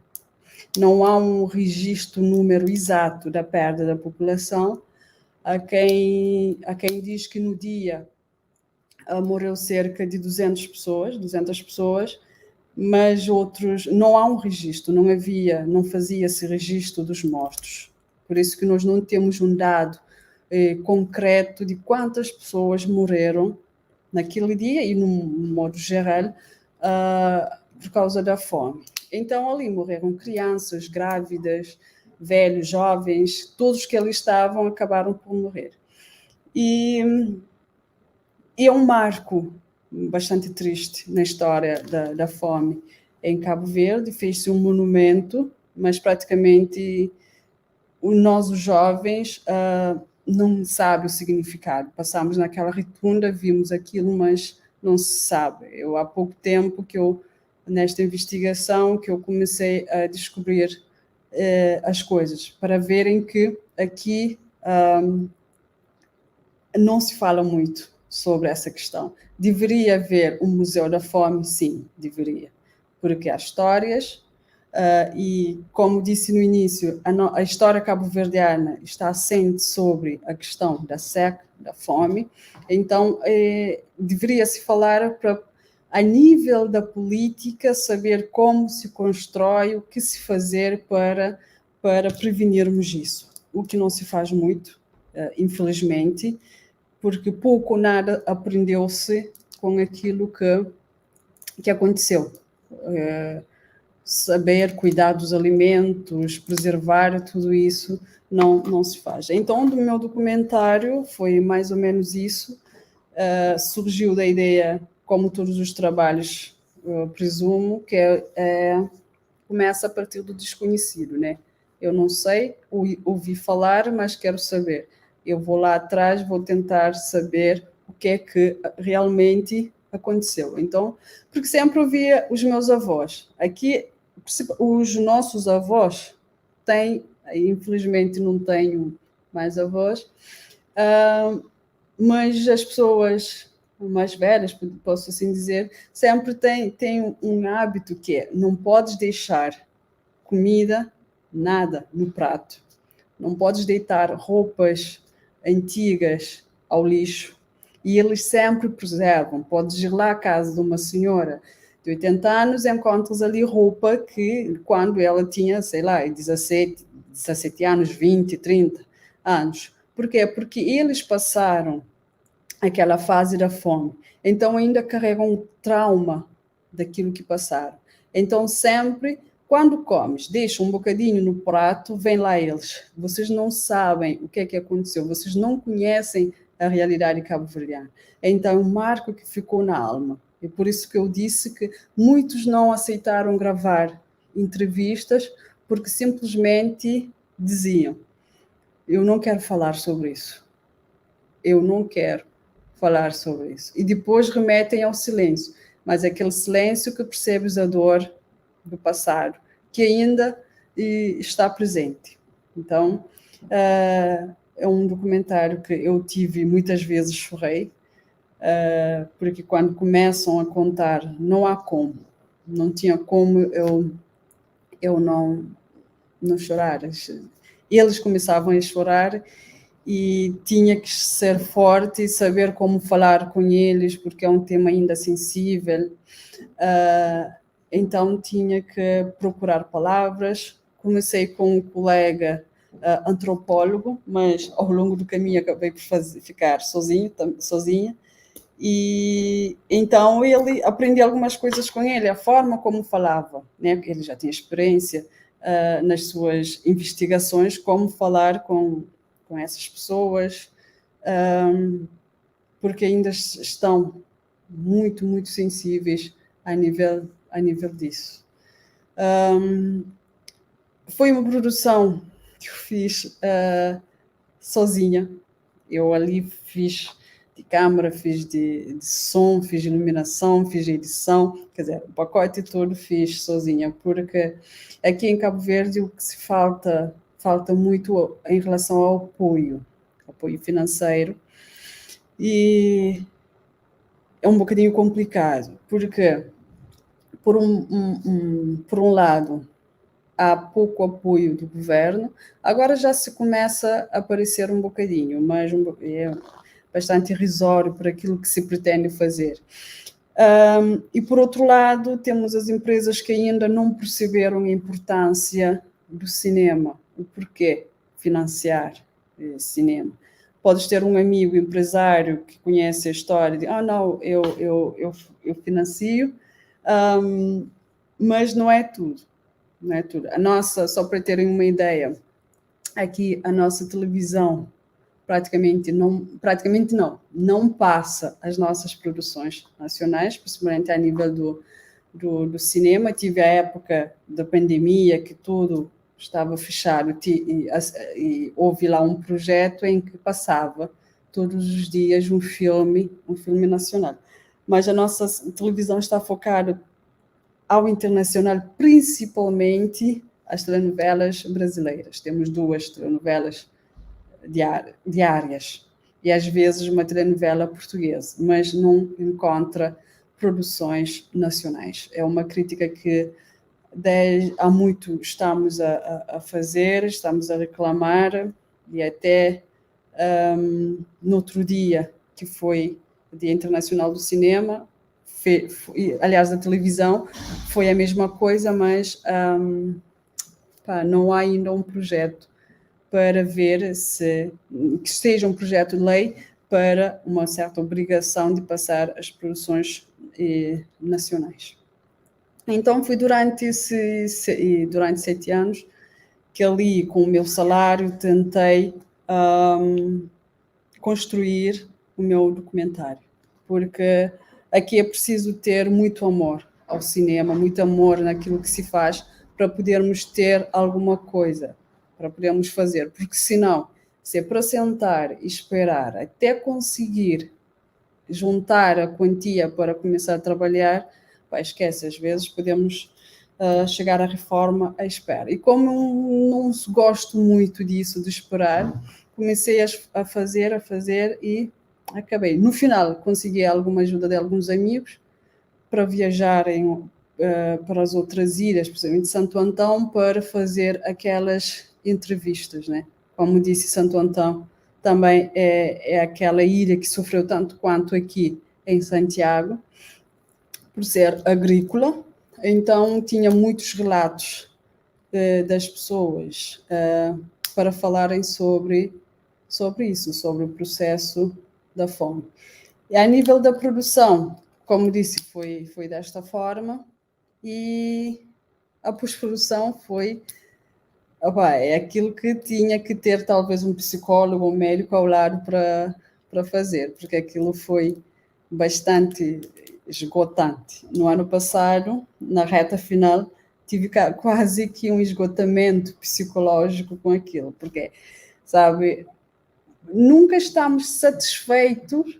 [SPEAKER 3] Não há um registro, número exato da perda da população. Há quem diz que no dia morreu cerca de 200 pessoas, mas outros, não há um registro, não fazia-se registro dos mortos. Por isso que nós não temos um dado concreto de quantas pessoas morreram naquele dia e, no modo geral, por causa da fome. Então, ali morreram crianças, grávidas, velhos, jovens, todos que ali estavam acabaram por morrer. E é um marco bastante triste na história da fome. Em Cabo Verde fez-se um monumento, mas praticamente nós, os jovens, não sabe o significado. Passamos naquela rotunda, vimos aquilo, mas não se sabe. Há pouco tempo nesta investigação, que eu comecei a descobrir as coisas, para verem que aqui não se fala muito sobre essa questão. Deveria haver um Museu da Fome? Sim, deveria. Porque há histórias, e, como disse no início, a história cabo-verdiana está assente sobre a questão da seca, da fome. Então, deveria-se falar a nível da política, saber como se constrói, o que se fazer para prevenirmos isso. O que não se faz muito, infelizmente, porque pouco ou nada aprendeu-se com aquilo que aconteceu. Saber cuidar dos alimentos, preservar tudo isso, não se faz. Então, do meu documentário foi mais ou menos isso. Surgiu da ideia, como todos os trabalhos, presumo, que começa a partir do desconhecido, né? Eu não sei, ouvi falar, mas quero saber. eu vou lá atrás, vou tentar saber o que é que realmente aconteceu. Então, porque sempre ouvia os meus avós. Aqui, os nossos avós têm, infelizmente não tenho mais avós, mas as pessoas mais velhas, posso assim dizer, sempre têm um hábito que é, não podes deixar comida, nada no prato. Não podes deitar roupas antigas ao lixo. E eles sempre preservam. Podes ir lá à casa de uma senhora de 80 anos, encontras ali roupa que, quando ela tinha, sei lá, 17 anos, 20, 30 anos. Por quê? Porque eles passaram aquela fase da fome. Então, ainda carregam um trauma daquilo que passaram. Então, sempre, quando comes, deixa um bocadinho no prato, vem lá eles. Vocês não sabem o que é que aconteceu, vocês não conhecem a realidade cabo-verdiana. Então, é um marco que ficou na alma. É por isso que eu disse que muitos não aceitaram gravar entrevistas, porque simplesmente diziam, eu não quero falar sobre isso. Eu não quero falar sobre isso. E depois remetem ao silêncio. Mas é aquele silêncio que percebes a dor do passado, que ainda está presente. Então, é um documentário que eu tive muitas vezes, chorei, porque quando começam a contar, não há como. Não tinha como eu não chorar. Eles começavam a chorar e tinha que ser forte e saber como falar com eles, porque é um tema ainda sensível. Então tinha que procurar palavras. Comecei com um colega antropólogo, mas ao longo do caminho acabei por ficar sozinha. E então ele aprendi algumas coisas com ele, a forma como falava, né? Porque ele já tinha experiência nas suas investigações, como falar com essas pessoas, porque ainda estão muito, muito sensíveis a nível disso. Foi uma produção que eu fiz sozinha. Eu ali fiz de câmara, fiz de som, fiz de iluminação, fiz de edição, quer dizer, o pacote todo fiz sozinha, porque aqui em Cabo Verde o que se falta muito em relação ao apoio financeiro, e é um bocadinho complicado, porque por um lado há pouco apoio do governo, agora já se começa a aparecer um bocadinho, mas é bastante irrisório para aquilo que se pretende fazer. E por outro lado, temos as empresas que ainda não perceberam a importância do cinema, o porquê financiar cinema. Podes ter um amigo empresário que conhece a história de, não, eu financio, mas não é tudo. Não é tudo. A nossa, só para terem uma ideia, aqui a nossa televisão praticamente não passa as nossas produções nacionais, principalmente a nível do cinema. Tive a época da pandemia que tudo estava fechado e houve lá um projeto em que passava todos os dias um filme nacional. Mas a nossa televisão está focada ao internacional, principalmente as telenovelas brasileiras. Temos 2 telenovelas diárias e às vezes uma telenovela portuguesa, mas não encontra produções nacionais. É uma crítica que há muito estamos a fazer, estamos a reclamar, e até no outro dia, que foi o Dia Internacional do Cinema, aliás, a televisão, foi a mesma coisa, mas não há ainda um projeto para ver que seja um projeto de lei para uma certa obrigação de passar as produções nacionais. Então, foi durante 7 anos que ali, com o meu salário, tentei construir o meu documentário, porque aqui é preciso ter muito amor ao cinema, muito amor naquilo que se faz, para podermos ter alguma coisa, para podermos fazer, porque senão Se é para sentar e esperar até conseguir juntar a quantia para começar a trabalhar, esquece, às vezes podemos chegar à reforma à espera. E como não gosto muito disso, de esperar, comecei a fazer e acabei. No final, consegui alguma ajuda de alguns amigos para viajarem para as outras ilhas, principalmente Santo Antão, para fazer aquelas entrevistas, né? Como disse, Santo Antão também é aquela ilha que sofreu tanto quanto aqui em Santiago, por ser agrícola. Então, tinha muitos relatos das pessoas para falarem sobre isso, sobre o processo da fome. E a nível da produção, como disse, foi desta forma, e a pós-produção é aquilo que tinha que ter talvez um psicólogo ou um médico ao lado para fazer, porque aquilo foi bastante esgotante. No ano passado, na reta final, tive quase que um esgotamento psicológico com aquilo, porque, sabe, nunca estamos satisfeitos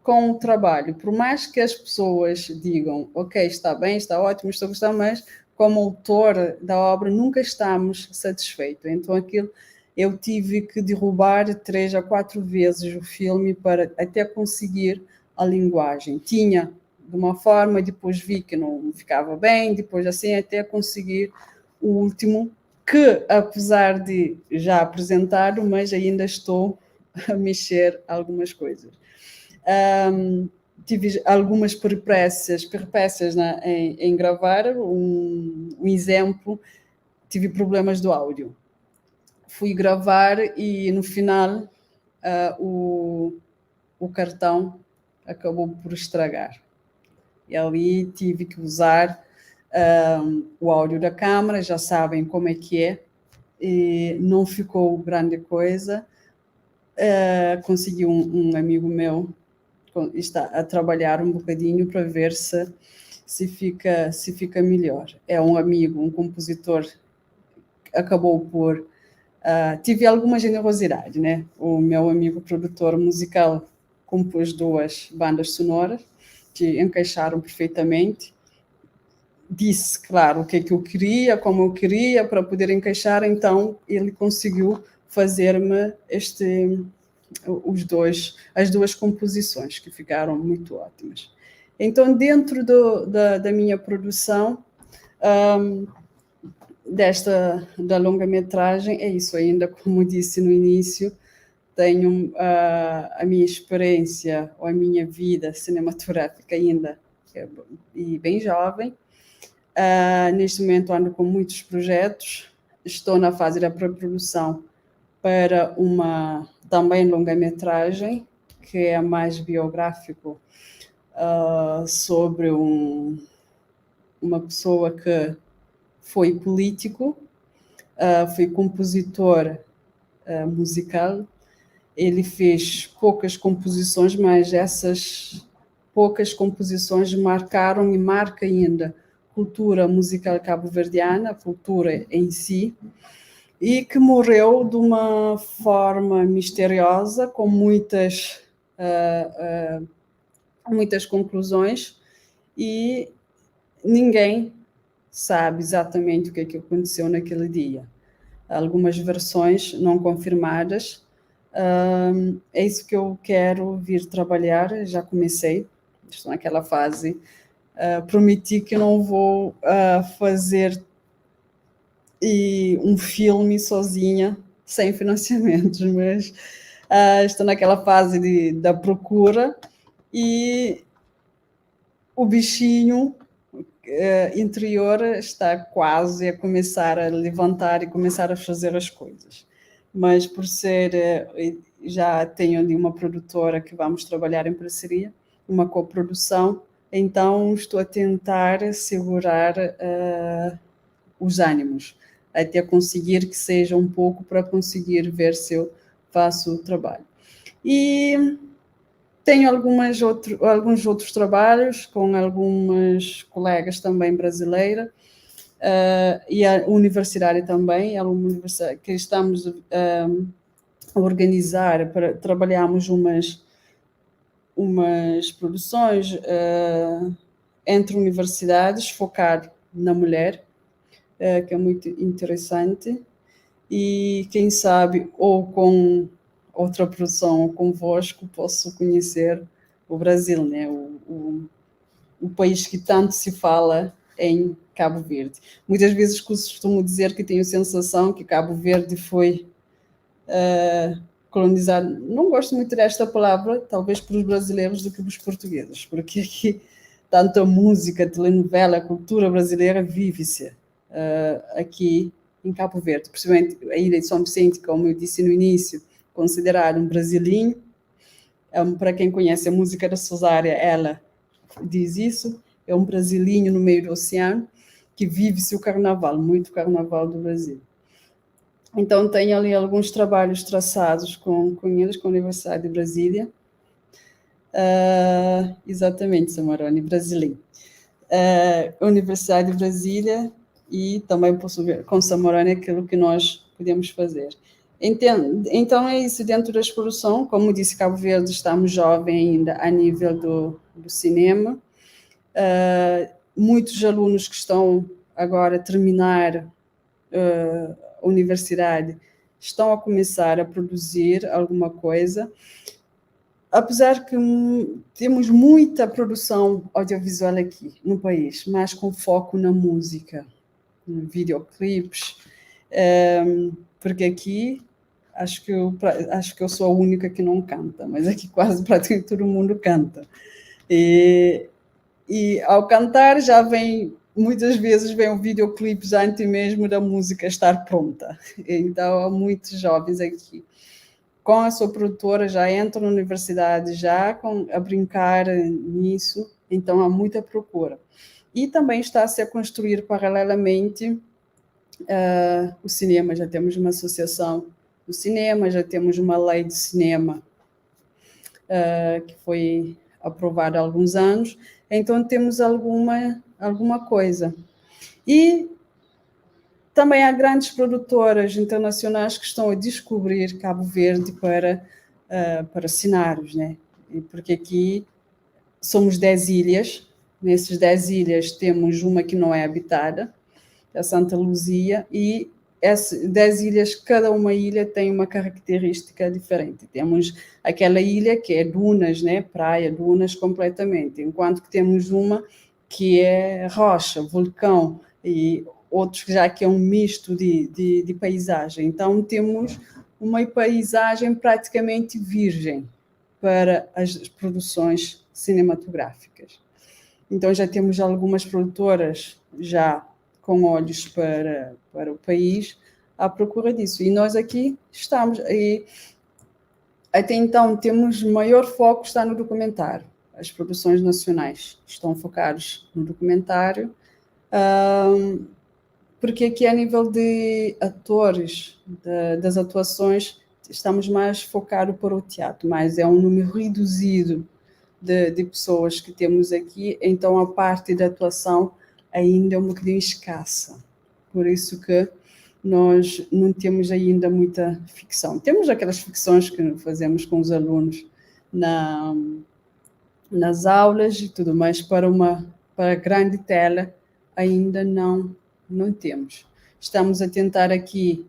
[SPEAKER 3] com o trabalho, por mais que as pessoas digam, ok, está bem, está ótimo, estou gostando, mas como autor da obra nunca estamos satisfeitos. Então aquilo, eu tive que derrubar 3 a 4 vezes o filme para até conseguir a linguagem. Tinha de uma forma, depois vi que não ficava bem, depois assim até conseguir o último, que apesar de já apresentado, mas ainda estou a mexer algumas coisas. Tive algumas peripécias em gravar. Um exemplo, tive problemas do áudio. Fui gravar e no final o cartão acabou por estragar. E ali tive que usar o áudio da câmara, já sabem como é que é, e não ficou grande coisa. Consegui um amigo meu está a trabalhar um bocadinho para ver se fica melhor. É um amigo, um compositor, acabou por... tive alguma generosidade, né? O meu amigo produtor musical compôs 2 bandas sonoras que encaixaram perfeitamente. Disse, claro, o que é que eu queria, como eu queria, para poder encaixar, então ele conseguiu fazer-me as 2 composições, que ficaram muito ótimas. Então, dentro da minha produção, da longa-metragem, é isso ainda, como disse no início, tenho a minha experiência, ou a minha vida cinematográfica ainda, e bem jovem. Neste momento ando com muitos projetos, estou na fase da pré-produção para também longa-metragem, que é mais biográfico, sobre uma pessoa que foi político, foi compositor musical. Ele fez poucas composições, mas essas poucas composições marcaram e marca ainda a cultura musical cabo-verdiana, a cultura em si, e que morreu de uma forma misteriosa, com muitas conclusões, e ninguém sabe exatamente o que é que aconteceu naquele dia. Algumas versões não confirmadas. É isso que eu quero vir trabalhar, já comecei, estou naquela fase. Prometi que não vou fazer um filme sozinha, sem financiamentos, mas estou naquela fase da procura, e o bichinho interior está quase a começar a levantar e começar a fazer as coisas. Mas por ser, já tenho ali uma produtora que vamos trabalhar em parceria, uma coprodução, então estou a tentar segurar os ânimos, até conseguir que seja um pouco para conseguir ver se eu faço o trabalho. E tenho alguns outros trabalhos com algumas colegas também brasileiras, e a universidade também, é uma universidade que estamos organizar, trabalhamos umas produções entre universidades, focar na mulher, que é muito interessante, e quem sabe, ou com outra produção, ou convosco, posso conhecer o Brasil, né? O país que tanto se fala em Cabo Verde. Muitas vezes costumo dizer que tenho a sensação que Cabo Verde foi colonizado. Não gosto muito desta palavra, talvez pelos brasileiros do que pelos portugueses, porque aqui tanto a música, a telenovela, a cultura brasileira vive-se aqui em Cabo Verde, principalmente a ilha de São Vicente, como eu disse no início, considerado um brasileiro. Para quem conhece a música da Suzária, ela diz isso, é um brasileiro no meio do oceano, que vive-se o carnaval, muito carnaval do Brasil. Então, tenho ali alguns trabalhos traçados com eles, com a Universidade de Brasília. Exatamente, Samarone, brasileiro. Universidade de Brasília, e também posso ver com Samarone aquilo que nós podemos fazer. Então, é isso, dentro da exposição, como disse, Cabo Verde, estamos jovens ainda a nível do cinema. Muitos alunos que estão agora a terminar a universidade estão a começar a produzir alguma coisa, apesar que temos muita produção audiovisual aqui no país, mas com foco na música, em videoclipes, porque aqui acho que eu sou a única que não canta, mas aqui quase praticamente todo mundo canta. E ao cantar já muitas vezes vem um videoclipe antes mesmo da música estar pronta. Então, há muitos jovens aqui com a sua produtora, já entram na universidade, a brincar nisso, então há muita procura. E também está-se a construir paralelamente o cinema, já temos uma associação do cinema, já temos uma lei de cinema que foi aprovada há alguns anos, então temos alguma coisa. E também há grandes produtoras internacionais que estão a descobrir Cabo Verde para cenários, né? Porque aqui somos 10 ilhas, nessas 10 ilhas temos uma que não é habitada, a Santa Luzia, e essas 10 ilhas, cada uma ilha tem uma característica diferente. Temos aquela ilha que é dunas, né? Praia, dunas completamente, enquanto que temos uma que é rocha, vulcão, e outros já que é um misto de paisagem. Então, temos uma paisagem praticamente virgem para as produções cinematográficas. Então, já temos algumas produtoras já com olhos para o país à procura disso. E nós aqui estamos. E até então, temos maior foco está no documentário. As produções nacionais estão focadas no documentário, porque aqui a nível de atores, das atuações, estamos mais focados para o teatro, mas é um número reduzido de pessoas que temos aqui, então a parte da atuação ainda é um bocadinho escassa. Por isso que nós não temos ainda muita ficção. Temos aquelas ficções que fazemos com os alunos nas aulas e tudo mais, para a grande tela ainda não temos. Estamos a tentar aqui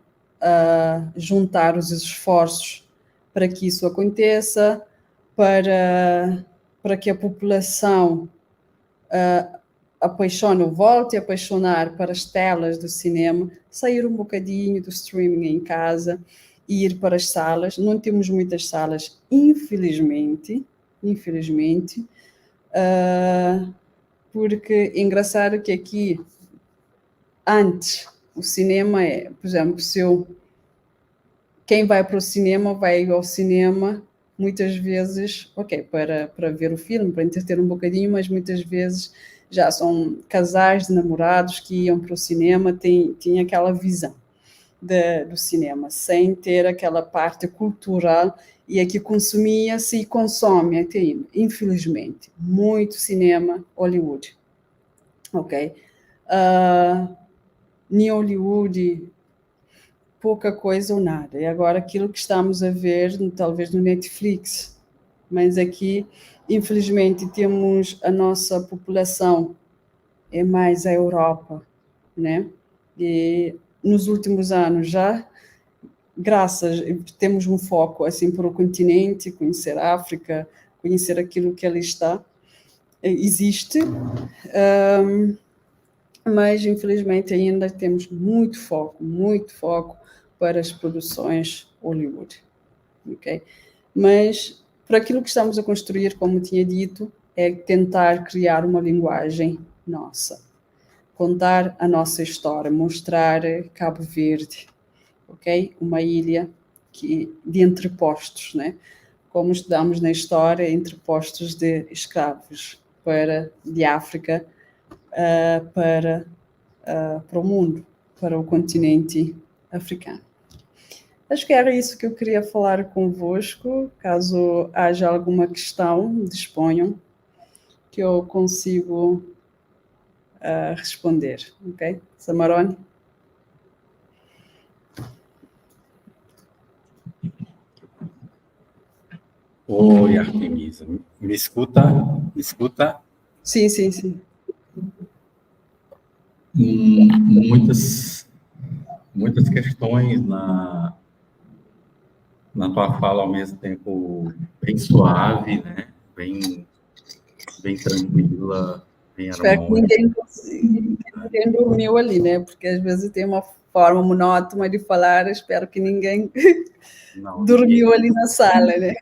[SPEAKER 3] juntar os esforços para que isso aconteça, para que a população volte a apaixonar para as telas do cinema, sair um bocadinho do streaming em casa e ir para as salas. Não temos muitas salas, infelizmente, porque é engraçado que aqui, antes, o cinema por exemplo, quem vai para o cinema, vai ao cinema muitas vezes, para ver o filme, para entreter um bocadinho, mas muitas vezes já são casais de namorados que iam para o cinema, tinha aquela visão do cinema, sem ter aquela parte cultural, e aqui consumia-se e consome até ainda, infelizmente, muito cinema Hollywood. Em Hollywood, pouca coisa ou nada. E agora aquilo que estamos a ver, talvez no Netflix, mas aqui, infelizmente, temos a nossa população, é mais a Europa, né? E nos últimos anos já, temos um foco assim para o continente, conhecer a África, conhecer aquilo que ali existe, mas infelizmente ainda temos muito foco para as produções Hollywood, ok? Mas para aquilo que estamos a construir, como tinha dito, é tentar criar uma linguagem nossa, contar a nossa história, mostrar Cabo Verde, ok? Uma ilha de entrepostos, né? Como estudamos na história, entrepostos de escravos de África para o mundo, para o continente africano. Acho que era isso que eu queria falar convosco. Caso haja alguma questão, disponham, que eu consigo responder, ok? Samarone?
[SPEAKER 1] Oi, Artemisa. Me escuta? Me escuta?
[SPEAKER 3] Sim, sim, sim.
[SPEAKER 1] Muitas questões na tua fala, ao mesmo tempo bem suave, né? Bem tranquila, bem
[SPEAKER 3] Espero que ninguém dormiu ali, né? Porque às vezes tem uma forma monótona de falar, espero que ninguém dormiu ali na sala, né?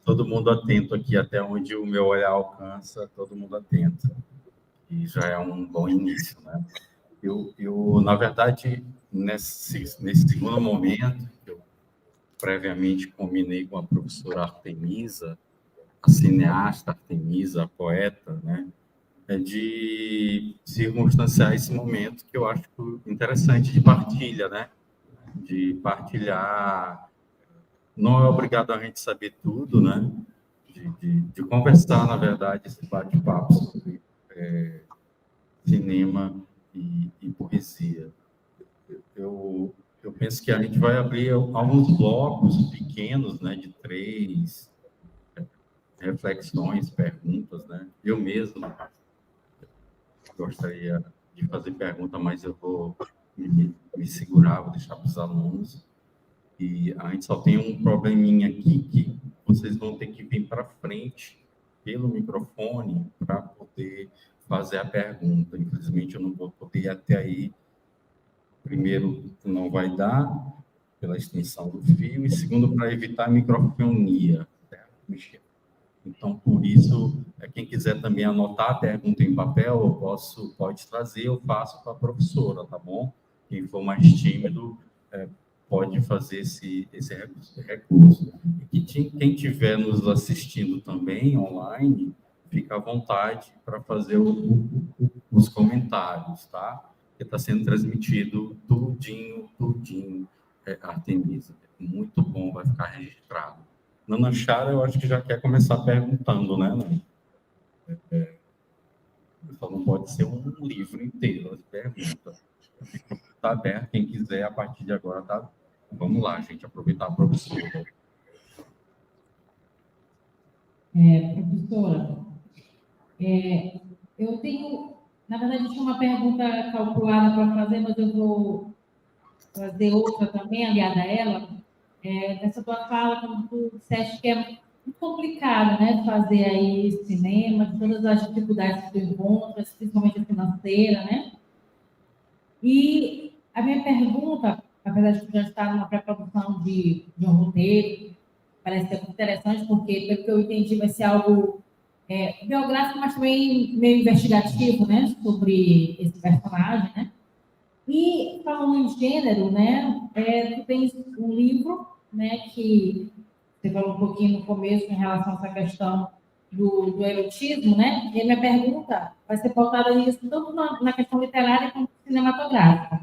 [SPEAKER 1] Todo mundo atento aqui, até onde o meu olhar alcança, todo mundo atento. E já é um bom início, né? Eu na verdade, nesse segundo momento, eu previamente combinei com a professora Artemisa, a cineasta Artemisa, a poeta, né? É de circunstanciar esse momento que eu acho interessante de partilha, né? De partilhar. Não é obrigado a gente saber tudo, né? De conversar, na verdade, esse bate-papo sobre cinema e poesia. Eu penso que a gente vai abrir alguns blocos pequenos, né? De 3 reflexões, perguntas, né? Eu mesmo gostaria de fazer pergunta, mas eu vou me segurar, vou deixar para os alunos. E a gente só tem um probleminha aqui, que vocês vão ter que vir para frente pelo microfone para poder fazer a pergunta. Infelizmente, eu não vou poder ir até aí. Primeiro, não vai dar pela extensão do fio, e segundo, para evitar a microfonia, certo? Então, por isso, quem quiser também anotar a pergunta em papel, pode trazer, eu faço para a professora, tá bom? Quem for mais tímido, pode fazer esse recurso. E quem estiver nos assistindo também online, fica à vontade para fazer os comentários, tá? Que está sendo transmitido tudinho, Artemisa. Muito bom, vai ficar registrado. Nana Chara, eu acho que já quer começar perguntando, né, Nana? Só não pode ser um livro inteiro, as perguntas. Está aberto, quem quiser, a partir de agora, tá? Vamos lá, gente, aproveitar a professora.
[SPEAKER 2] Professora, eu tenho, na verdade, tinha uma pergunta calculada para fazer, mas eu vou fazer outra também, aliada a ela. Nessa tua fala, como tu disseste que é muito complicado, né, fazer aí cinema, de todas as dificuldades que tu encontras, principalmente a financeira, né? E a minha pergunta, apesar de tu já estar numa pré-produção de um roteiro, parece ser muito interessante, porque, pelo que eu entendi, vai ser algo biográfico, mas também meio investigativo, né, sobre esse personagem, né? E, falando em gênero, né, tu tens um livro, né, que você falou um pouquinho no começo em relação a essa questão do erotismo, né? E a minha pergunta vai ser pautada nisso, tanto na questão literária quanto cinematográfica.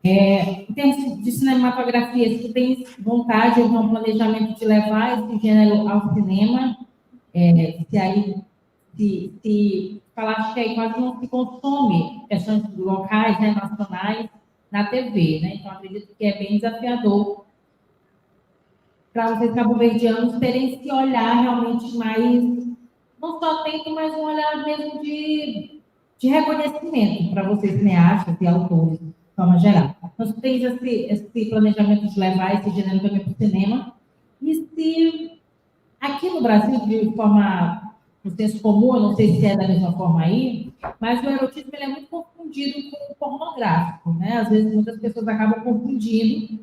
[SPEAKER 2] Em termos de cinematografia, se tu tens vontade ou um planejamento de levar esse gênero ao cinema, se falaste que aí quase não se consome questões locais, né, nacionais, na TV, né? Então, acredito que é bem desafiador para vocês cabo-verdianos terem esse olhar realmente mais, não só atento, mas um olhar mesmo de reconhecimento para vocês cineastas e autores, de forma geral. Então, você tem esse planejamento de levar esse gênero também para o cinema, e se aqui no Brasil, de forma, no senso comum, eu não sei se é da mesma forma aí, mas o erotismo ele é muito confundido com o pornográfico, né? Às vezes muitas pessoas acabam confundindo.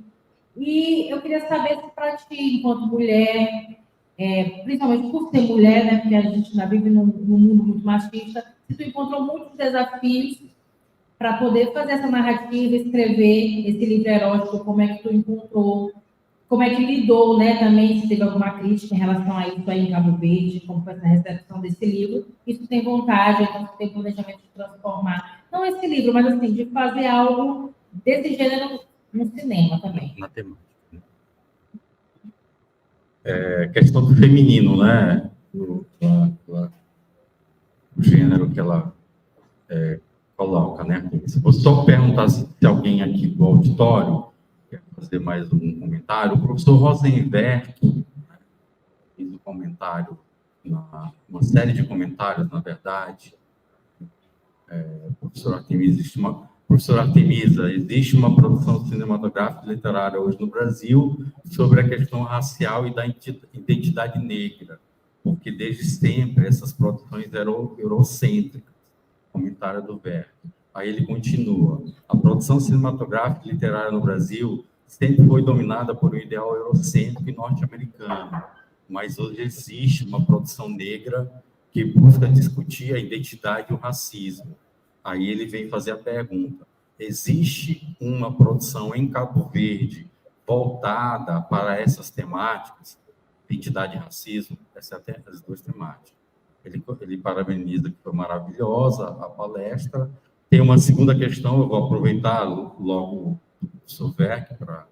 [SPEAKER 2] E eu queria saber se para ti, enquanto mulher, principalmente por ser mulher, né? Porque a gente ainda vive num mundo muito machista, se tu encontrou muitos desafios para poder fazer essa narrativa, escrever esse livro erótico, como é que tu encontrou, como é que lidou, né, também, se teve alguma crítica em relação a isso aí em Cabo Verde, como foi essa recepção desse livro, e se tem vontade, então, se tem planejamento de transformar, não esse livro, mas assim, de fazer algo desse gênero no cinema também.
[SPEAKER 1] Na temática. Questão do feminino, né? O gênero que ela coloca, né? Se você só perguntar se alguém aqui do auditório quer fazer mais um comentário, o professor Rosenberg fez um comentário, uma série de comentários, na verdade. Professor Artemisa, existe uma produção cinematográfica e literária hoje no Brasil sobre a questão racial e da identidade negra, porque desde sempre essas produções eram eurocêntricas. Comentário do Verbo. Aí ele continua. A produção cinematográfica e literária no Brasil sempre foi dominada por um ideal eurocêntrico e norte-americano, mas hoje existe uma produção negra que busca discutir a identidade e o racismo. Aí ele vem fazer a pergunta: existe uma produção em Cabo Verde voltada para essas temáticas, identidade e racismo? Essas são as duas temáticas. Ele parabeniza que foi maravilhosa a palestra. Tem uma segunda questão, eu vou aproveitar logo o professor Verck para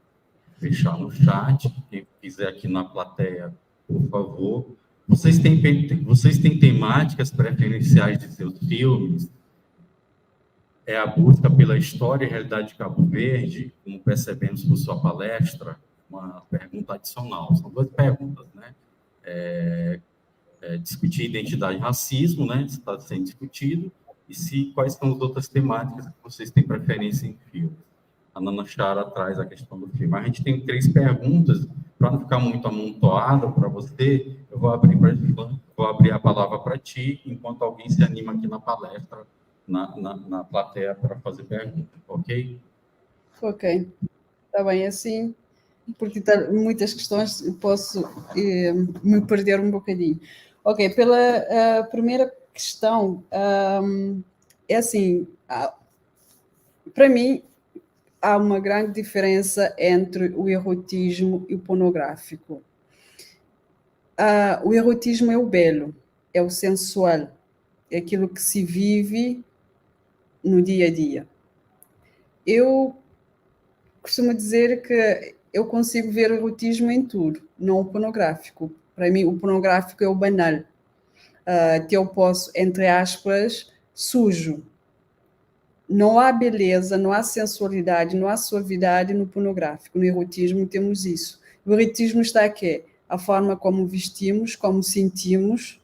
[SPEAKER 1] fechar no chat. Quem quiser aqui na plateia, por favor. Vocês têm temáticas preferenciais de seus filmes? É a busca pela história e realidade de Cabo Verde, como percebemos por sua palestra, uma pergunta adicional. São duas perguntas, né? Discutir identidade e racismo, né? Isso está sendo discutido. E quais são as outras temáticas que vocês têm preferência em filmes? A Nana Chara traz a questão do filme. A gente tem 3 perguntas, para não ficar muito amontoado para você, eu vou abrir a palavra para ti, enquanto alguém se anima aqui na palestra, na plateia, para fazer pergunta, ok?
[SPEAKER 3] Ok, está bem assim, porque muitas questões posso me perder um bocadinho. Ok, pela primeira questão, é assim, para mim, há uma grande diferença entre o erotismo e o pornográfico. O erotismo é o belo, é o sensual, é aquilo que se vive no dia a dia. Eu costumo dizer que eu consigo ver o erotismo em tudo, não o pornográfico. Para mim, o pornográfico é o banal, que eu posso, entre aspas, sujo. Não há beleza, não há sensualidade, não há suavidade no pornográfico. No erotismo temos isso. O erotismo está aqui, a forma como vestimos, como sentimos,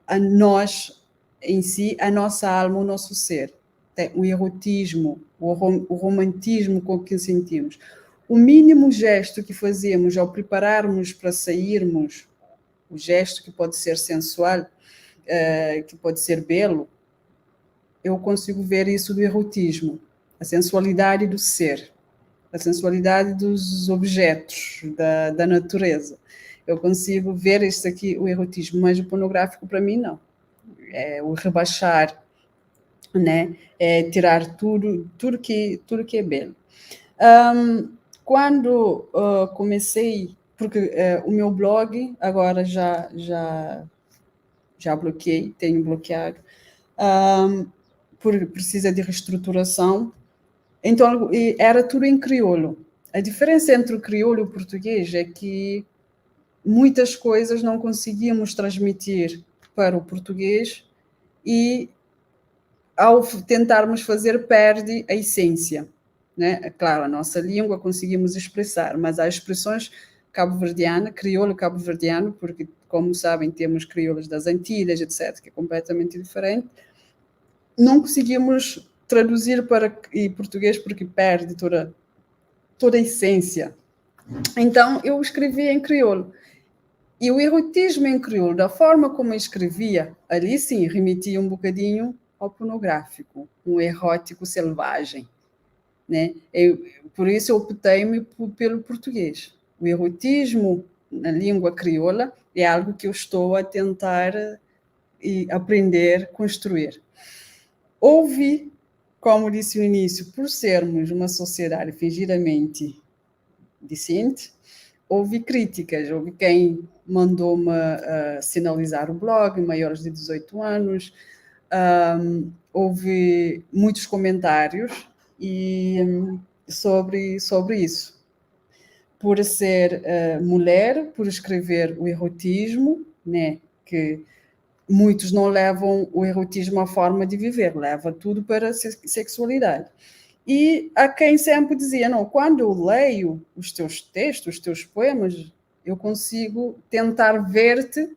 [SPEAKER 3] a nós em si, a nossa alma, o nosso ser. O erotismo, o romantismo com que sentimos. O mínimo gesto que fazemos ao prepararmos para sairmos, o gesto que pode ser sensual, que pode ser belo, eu consigo ver isso do erotismo, a sensualidade do ser, a sensualidade dos objetos, da natureza. Eu consigo ver isso aqui, o erotismo, mas o pornográfico para mim não. É o rebaixar, né? É tirar tudo que é belo. Quando comecei, porque o meu blog agora já bloqueei, tenho bloqueado, precisa de reestruturação, então era tudo em crioulo. A diferença entre o crioulo e o português é que muitas coisas não conseguíamos transmitir para o português e ao tentarmos fazer perde a essência. né? Claro, a nossa língua conseguimos expressar, mas há expressões cabo-verdiana, crioulo cabo-verdiano, porque, como sabem, temos crioulos das Antilhas, etc., que é completamente diferente. Não conseguimos traduzir para e português porque perde toda a essência. Então, eu escrevi em crioulo. E o erotismo em crioulo, da forma como eu escrevia, ali sim, remetia um bocadinho ao pornográfico, um erótico selvagem, né? Por isso eu optei-me pelo português. O erotismo na língua crioula é algo que eu estou a tentar aprender, construir. Houve, como disse no início, por sermos uma sociedade fingidamente decente, houve críticas, houve quem mandou-me sinalizar o blog, maiores de 18 anos, houve muitos comentários sobre isso. Por ser mulher, por escrever o erotismo, né, que muitos não levam o erotismo à forma de viver, leva tudo para a sexualidade. E há quem sempre dizia, não, quando eu leio os teus textos, os teus poemas, eu consigo tentar ver-te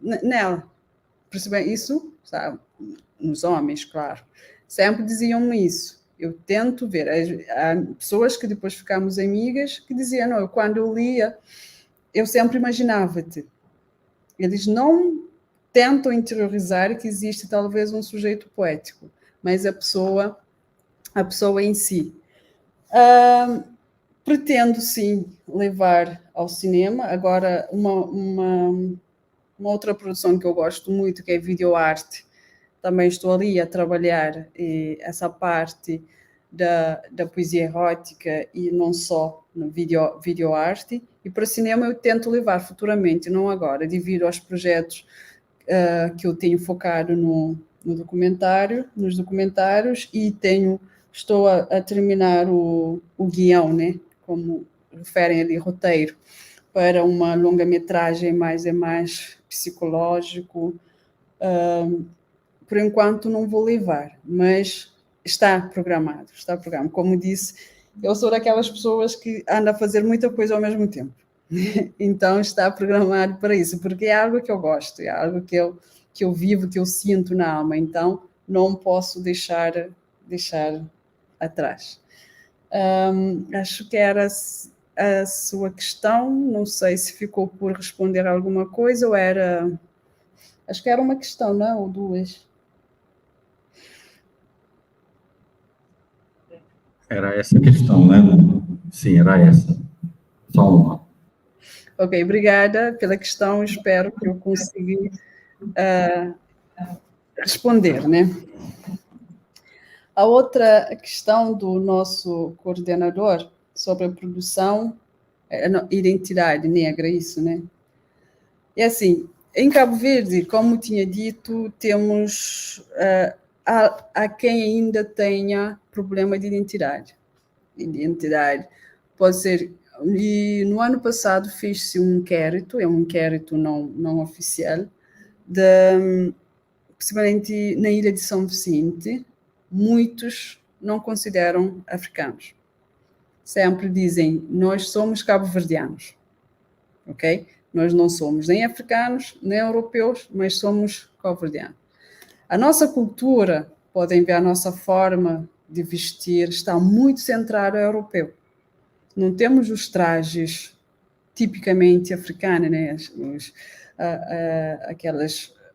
[SPEAKER 3] nela. Percebem isso? Sabe? Nos homens, claro. Sempre diziam-me isso. Eu tento ver. Há pessoas que depois ficámos amigas que diziam, não, quando eu lia, eu sempre imaginava-te. Eles não tentam interiorizar que existe talvez um sujeito poético, mas a pessoa em si. Pretendo, sim, levar ao cinema. Agora, uma outra produção que eu gosto muito, que é videoarte. Também estou ali a trabalhar essa parte da poesia erótica e não só no videoarte. E para cinema eu tento levar futuramente, não agora, devido aos projetos que eu tenho focado nos documentários, e estou a terminar o guião, né? Como referem ali, roteiro, para uma longa-metragem mais psicológico. Por enquanto não vou levar, mas está programado. Como disse, eu sou daquelas pessoas que andam a fazer muita coisa ao mesmo tempo. Então está programado para isso, porque é algo que eu gosto, é algo que eu vivo, que eu sinto na alma, então não posso deixar atrás. Acho que era a sua questão, não sei se ficou por responder alguma coisa ou era... Acho que era uma questão, não? Ou duas?
[SPEAKER 1] Era essa a questão, né? Sim, era essa. Só uma.
[SPEAKER 3] Ok, obrigada pela questão, espero que eu consegui responder, né? A outra questão do nosso coordenador sobre a produção, identidade negra, isso, né? E assim, em Cabo Verde, como tinha dito, temos há quem ainda tenha problema de identidade. Identidade pode ser... E no ano passado fez-se um inquérito, é um inquérito não oficial, principalmente na ilha de São Vicente, muitos não consideram africanos. Sempre dizem, nós somos cabo-verdianos, ok? Nós não somos nem africanos, nem europeus, mas somos cabo-verdianos. A nossa cultura, podem ver a nossa forma de vestir, está muito centrada ao europeu. Não temos os trajes tipicamente africanos, né?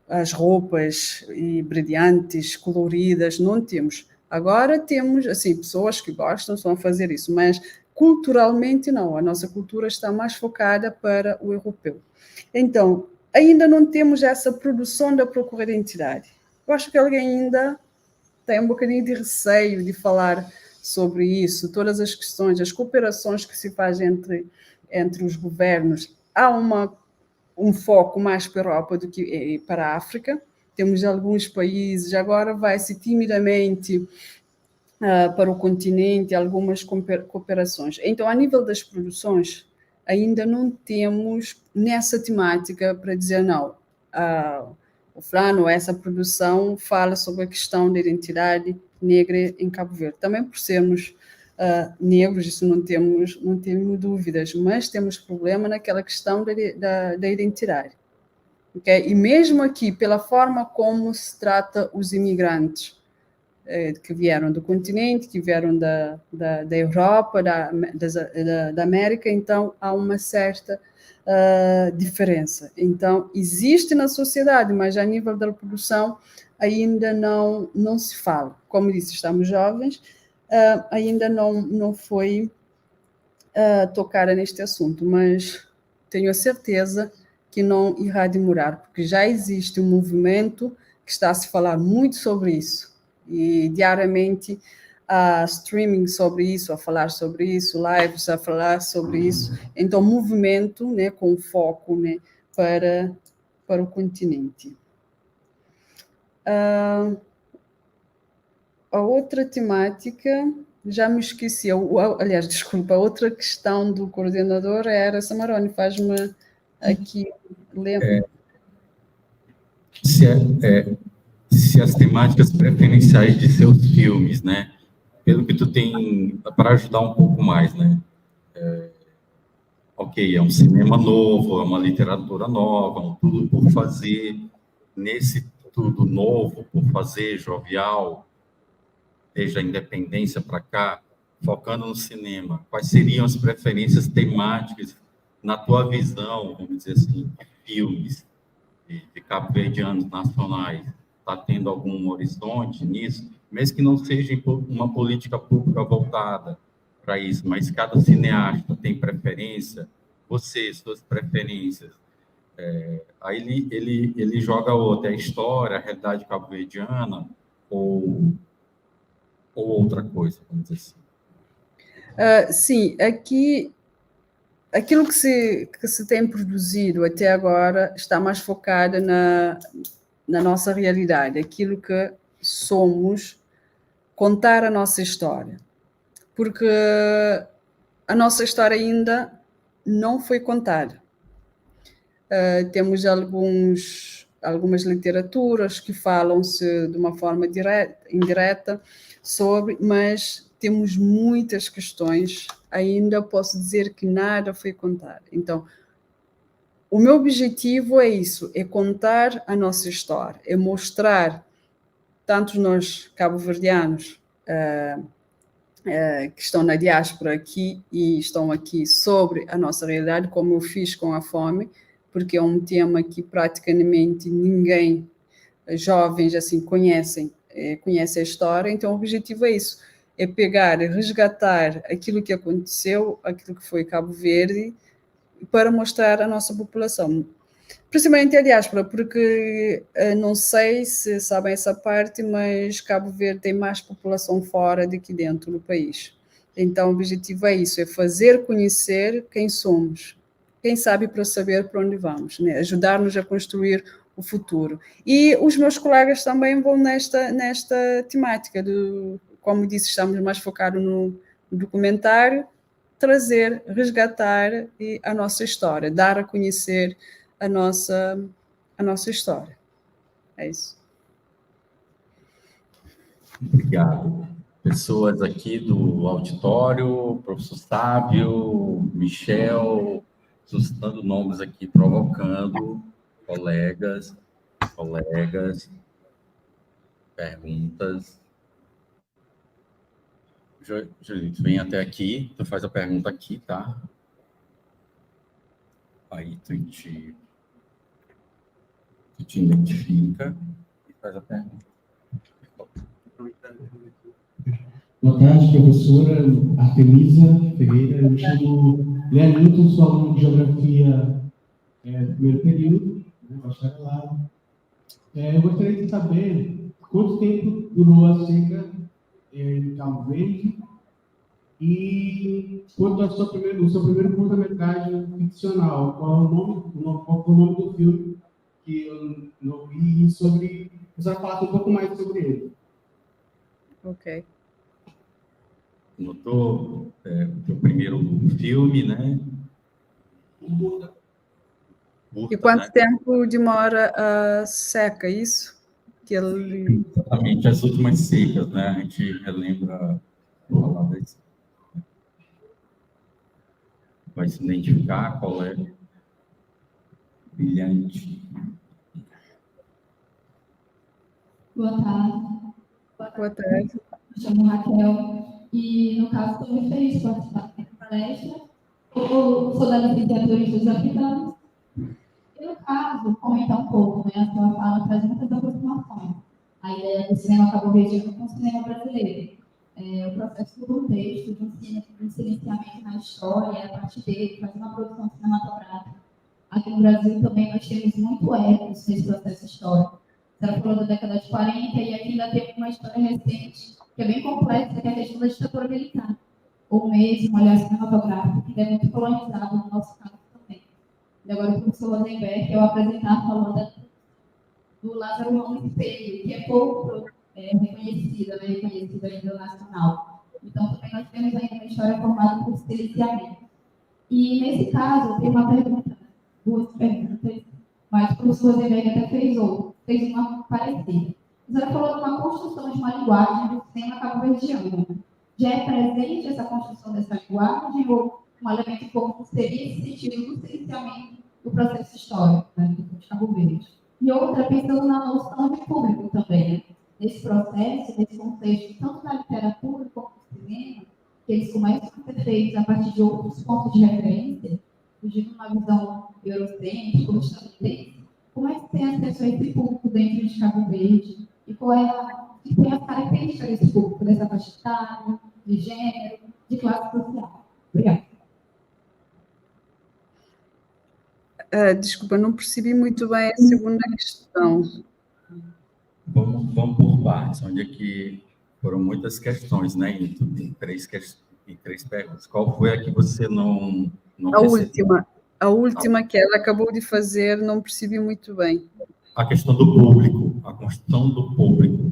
[SPEAKER 3] As roupas brilhantes, coloridas, não temos. Agora temos, assim, pessoas que gostam, estão a fazer isso, mas culturalmente não. A nossa cultura está mais focada para o europeu. Então, ainda não temos essa produção da procura de identidade. Eu acho que alguém ainda tem um bocadinho de receio de falar sobre isso, todas as questões, as cooperações que se fazem entre os governos. Há um foco mais para a Europa do que para a África. Temos alguns países, agora vai-se timidamente para o continente, algumas cooperações. Então, a nível das produções, ainda não temos nessa temática para dizer, não, o fulano, essa produção fala sobre a questão da identidade negra em Cabo Verde. Também por sermos negros, isso não temos dúvidas, mas temos problema naquela questão da identidade. Okay? E mesmo aqui, pela forma como se trata os imigrantes que vieram do continente, que vieram da Europa, da América, então há uma certa diferença. Então, existe na sociedade, mas a nível da reprodução ainda não se fala. Como disse, estamos jovens, ainda não foi tocada neste assunto, mas tenho a certeza que não irá demorar, porque já existe um movimento que está a se falar muito sobre isso, e diariamente há streaming sobre isso, a falar sobre isso, lives a falar sobre isso, então movimento, né, com foco, né, para o continente. A outra temática, já me esqueci, aliás, desculpa, a outra questão do coordenador era, Samarone, faz-me aqui lembrar.
[SPEAKER 1] Se as temáticas preferenciais de seus filmes, né? Pelo que tu tem, para ajudar um pouco mais, né? Ok, é um cinema novo, é uma literatura nova, um tudo por fazer. Nesse tudo novo por fazer, jovial, desde a independência para cá, focando no cinema, quais seriam as preferências temáticas, na tua visão, vamos dizer assim, de filmes de cabo-verdianos nacionais? Está tendo algum horizonte nisso? Mesmo que não seja uma política pública voltada para isso, mas cada cineasta tem preferência, você, suas preferências. Aí ele joga outra, a história, a realidade cabo-verdiana, ou outra coisa, vamos dizer assim.
[SPEAKER 3] Sim, aqui aquilo que se tem produzido até agora está mais focado na nossa realidade, aquilo que somos, contar a nossa história. Porque a nossa história ainda não foi contada. Temos algumas literaturas que falam-se de uma forma indireta sobre, mas temos muitas questões, ainda posso dizer que nada foi contado. Então, o meu objetivo é isso, é contar a nossa história, é mostrar, tanto nós cabo-verdianos, que estão na diáspora aqui e estão aqui sobre a nossa realidade, como eu fiz com a fome, porque é um tema que praticamente ninguém, jovens assim, conhece a história. Então o objetivo é isso, é pegar e resgatar aquilo que aconteceu, aquilo que foi Cabo Verde, para mostrar à nossa população, principalmente a diáspora, porque não sei se sabem essa parte, mas Cabo Verde tem mais população fora do que dentro do país. Então o objetivo é isso, é fazer conhecer quem somos, quem sabe para saber para onde vamos, né? Ajudar-nos a construir o futuro. E os meus colegas também vão nesta temática, como disse, estamos mais focados no documentário, trazer, resgatar a nossa história, dar a conhecer a nossa história. É isso.
[SPEAKER 1] Obrigado. Pessoas aqui do auditório, professor Sábio, Michel, suscitando nomes aqui, provocando, colegas, perguntas. Julito, vem até aqui, tu faz a pergunta aqui, tá? Aí tu te identifica e faz a pergunta.
[SPEAKER 5] Boa tarde, professora Artemisa Ferreira. Eu me chamo Léo Newton, sou aluno de Geografia do primeiro período, né, bacharelado. Eu gostaria de saber quanto tempo durou a seca em Cabo Verde e quanto ao seu primeiro curta-metragem ficcional. Qual foi o nome do filme que eu não vi, sobre... Você vai falar um pouco mais sobre ele.
[SPEAKER 3] Ok.
[SPEAKER 1] Notou o teu primeiro filme, né?
[SPEAKER 5] Curta,
[SPEAKER 3] E quanto
[SPEAKER 1] né?
[SPEAKER 3] tempo demora a seca, isso? Que ele...
[SPEAKER 1] Exatamente, as últimas secas, né? A gente relembra falar das... vai se identificar, colega. Brilhante.
[SPEAKER 6] Boa tarde.
[SPEAKER 3] Boa tarde.
[SPEAKER 6] Me chamo Raquel e, no caso, estou muito feliz de participar dessa palestra. Eu sou da licenciatura em Estudos Africanos e, no caso, comentar um pouco, né? A sua fala traz muitas aproximações. A ideia do cinema cabo-verdiano com o cinema brasileiro. O processo do contexto, de um silenciamento na história, a partir dele, fazer uma produção cinematográfica. Aqui no Brasil também nós temos muito ecos nesse processo histórico. Ela falou da década de 40 e aqui ainda tem uma história recente, que é bem complexa, que é a questão da ditadura militar. Ou mesmo, olhar cinematográfico, que é muito colonizado no nosso caso também. E agora o professor Rosenberg, que é o apresentar falando do Lázaro Ramos Espelho, que é pouco reconhecida a nível nacional. Então, também nós temos ainda uma história formada por silenciamento. E, nesse caso, tem uma pergunta, duas perguntas, mas o professor Rosenberg até fez uma parecida. Ela falou de uma construção de uma linguagem do cinema cabo-verdiano. Já é presente essa construção dessa linguagem ou um elemento comum seria esse sentido do silenciamento do processo histórico, né, de Cabo Verde? E outra, pensando na noção de público também, né? Nesse processo, nesse contexto, tanto da literatura como do cinema, que eles começam a ser feitos a partir de outros pontos de referência, surgindo uma visão eurocêntrica ou estadunidense. Como é que tem acesso a esse público dentro de Cabo Verde? E qual é que tem as características desse público, dessa faixa etária, de gênero, de classe social? Obrigada.
[SPEAKER 3] Desculpa, não percebi muito bem a segunda questão.
[SPEAKER 1] Vamos por partes, onde é que foram muitas questões, né? Em três perguntas. Qual foi a que você não percebeu?
[SPEAKER 3] A última que ela acabou de fazer, não percebi muito bem.
[SPEAKER 1] A questão do público, a construção do público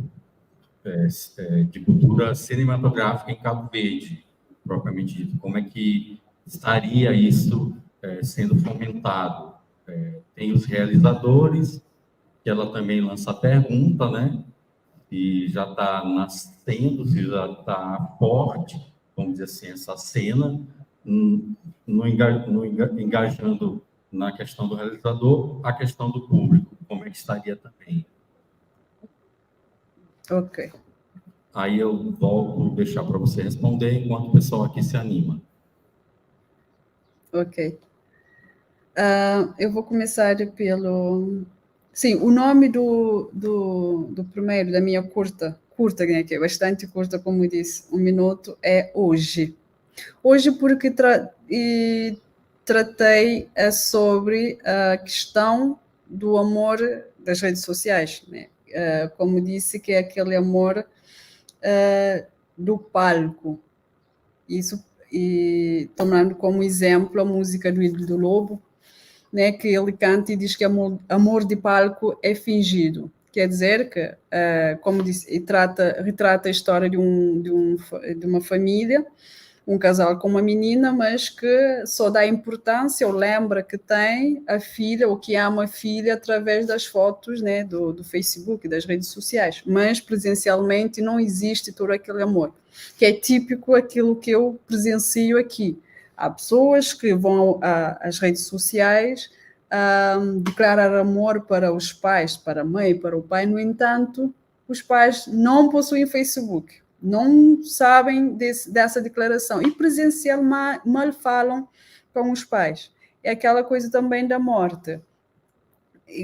[SPEAKER 1] de cultura cinematográfica em Cabo Verde, propriamente dito. Como é que estaria isso sendo fomentado? Tem os realizadores, que ela também lança a pergunta, né? E já está nascendo, se já está forte, vamos dizer assim, essa cena, engajando na questão do realizador, a questão do público, como é que estaria também.
[SPEAKER 3] Ok.
[SPEAKER 1] Aí eu volto a deixar para você responder, enquanto o pessoal aqui se anima.
[SPEAKER 3] Ok. Eu vou começar pelo... Sim, o nome do primeiro, da minha curta, né, que é bastante curta, como disse, 1 minuto, é Hoje. Hoje porque tratei sobre a questão do amor das redes sociais, né? Como disse, que é aquele amor do palco. Isso, e tomando como exemplo a música do Ídolo do Lobo, né, que ele canta e diz que amor de palco é fingido. Quer dizer que, como disse, retrata a história de uma família, um casal com uma menina, mas que só dá importância ou lembra que tem a filha ou que ama a filha através das fotos, né, do Facebook, das redes sociais. Mas presencialmente não existe todo aquele amor, que é típico aquilo que eu presencio aqui. Há pessoas que vão às redes sociais declarar amor para os pais, para a mãe, para o pai. No entanto, os pais não possuem Facebook, não sabem dessa declaração e presencial mal falam com os pais. É aquela coisa também da morte.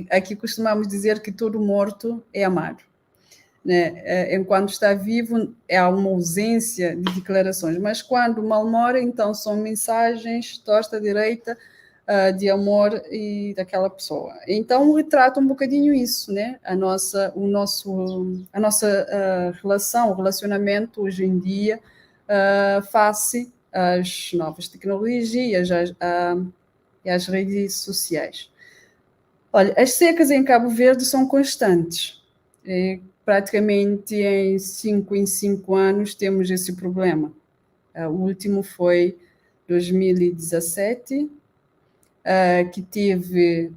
[SPEAKER 3] Aqui costumamos dizer que todo morto é amado, né? Enquanto está vivo, há uma ausência de declarações, mas quando mal mora, então são mensagens torta direita de amor e daquela pessoa. Então retrata um bocadinho isso, né? A nossa relação, o relacionamento hoje em dia face às novas tecnologias e às redes sociais. Olha, as secas em Cabo Verde são constantes. Praticamente em 5 anos temos esse problema. O último foi 2017, que teve...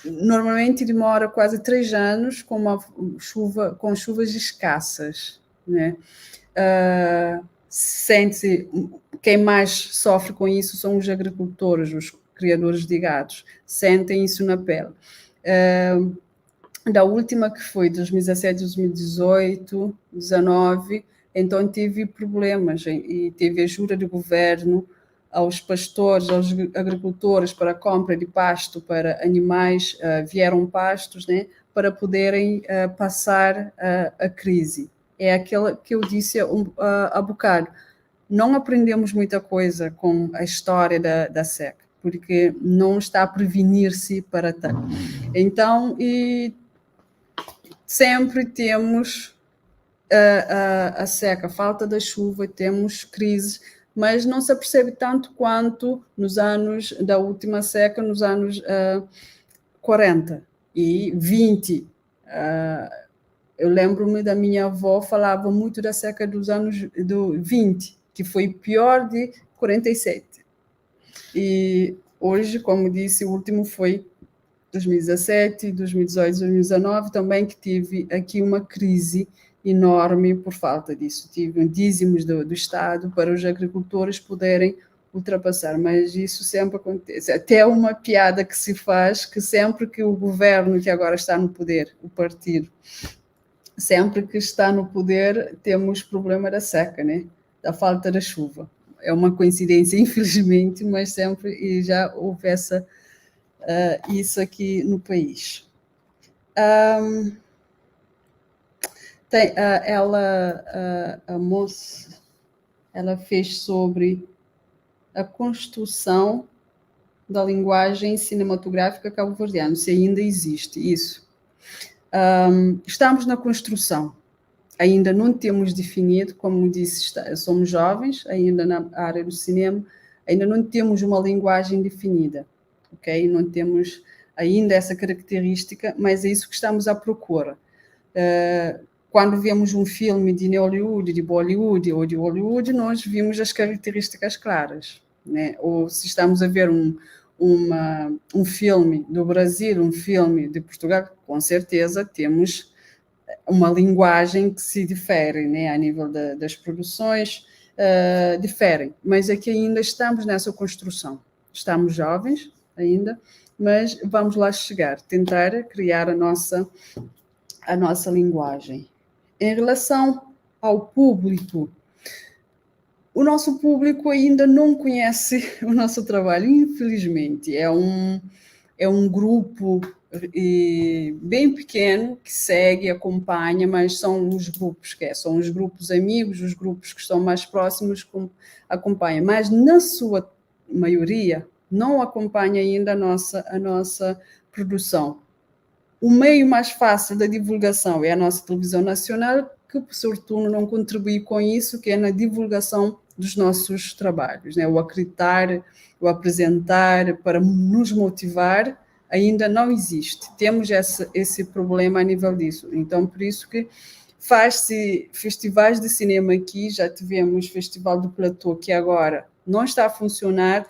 [SPEAKER 3] normalmente demora quase 3 anos com chuvas escassas, né? sente quem mais sofre com isso são os agricultores, os criadores de gados, sentem isso na pele. Da última que foi 2017, 2018, 2019, então tive problemas e teve ajuda do governo aos pastores, aos agricultores para a compra de pasto para animais, vieram pastos, né, para poderem passar a crise. É aquela que eu disse há bocado. Não aprendemos muita coisa com a história da seca, porque não está a prevenir-se para tal. Então, e sempre temos a seca, a falta da chuva, temos crises, mas não se apercebe tanto quanto nos anos da última seca, nos anos 40 e 20. Eu lembro-me da minha avó, falava muito da seca dos anos 20, que foi pior de 47. E hoje, como disse, o último foi 2017, 2018, 2019 também, que tive aqui uma crise enorme por falta disso. Tive dízimos do Estado para os agricultores poderem ultrapassar, mas isso sempre acontece. Até uma piada que se faz, que sempre que o governo que agora está no poder, o partido, sempre que está no poder, temos problema da seca, né? Da falta da chuva. É uma coincidência, infelizmente, mas sempre e já houve isso aqui no país. A moça, ela fez sobre a construção da linguagem cinematográfica cabo-verdiana, se ainda existe isso. Estamos na construção, ainda não temos definido, como disse, somos jovens, ainda na área do cinema, ainda não temos uma linguagem definida, ok? Não temos ainda essa característica, mas é isso que estamos à procura. Quando vemos um filme de Hollywood, de Bollywood ou de Hollywood, nós vimos as características claras, né? Ou se estamos a ver um filme do Brasil, um filme de Portugal, com certeza temos uma linguagem que se difere, né? A nível das produções, diferem. Mas aqui ainda estamos nessa construção. Estamos jovens ainda, mas vamos lá chegar, tentar criar a nossa linguagem. Em relação ao público, o nosso público ainda não conhece o nosso trabalho, infelizmente. É um grupo bem pequeno que segue, acompanha, mas são os grupos são os grupos amigos, os grupos que estão mais próximos que acompanham. Mas, na sua maioria, não acompanha ainda a nossa produção. O meio mais fácil da divulgação é a nossa televisão nacional, que, por sortudo, não contribui com isso, que é na divulgação dos nossos trabalhos, né? O acreditar, o apresentar, para nos motivar, ainda não existe. Temos esse problema a nível disso. Então, por isso que faz-se festivais de cinema aqui, já tivemos Festival do Platô, que agora não está a funcionar,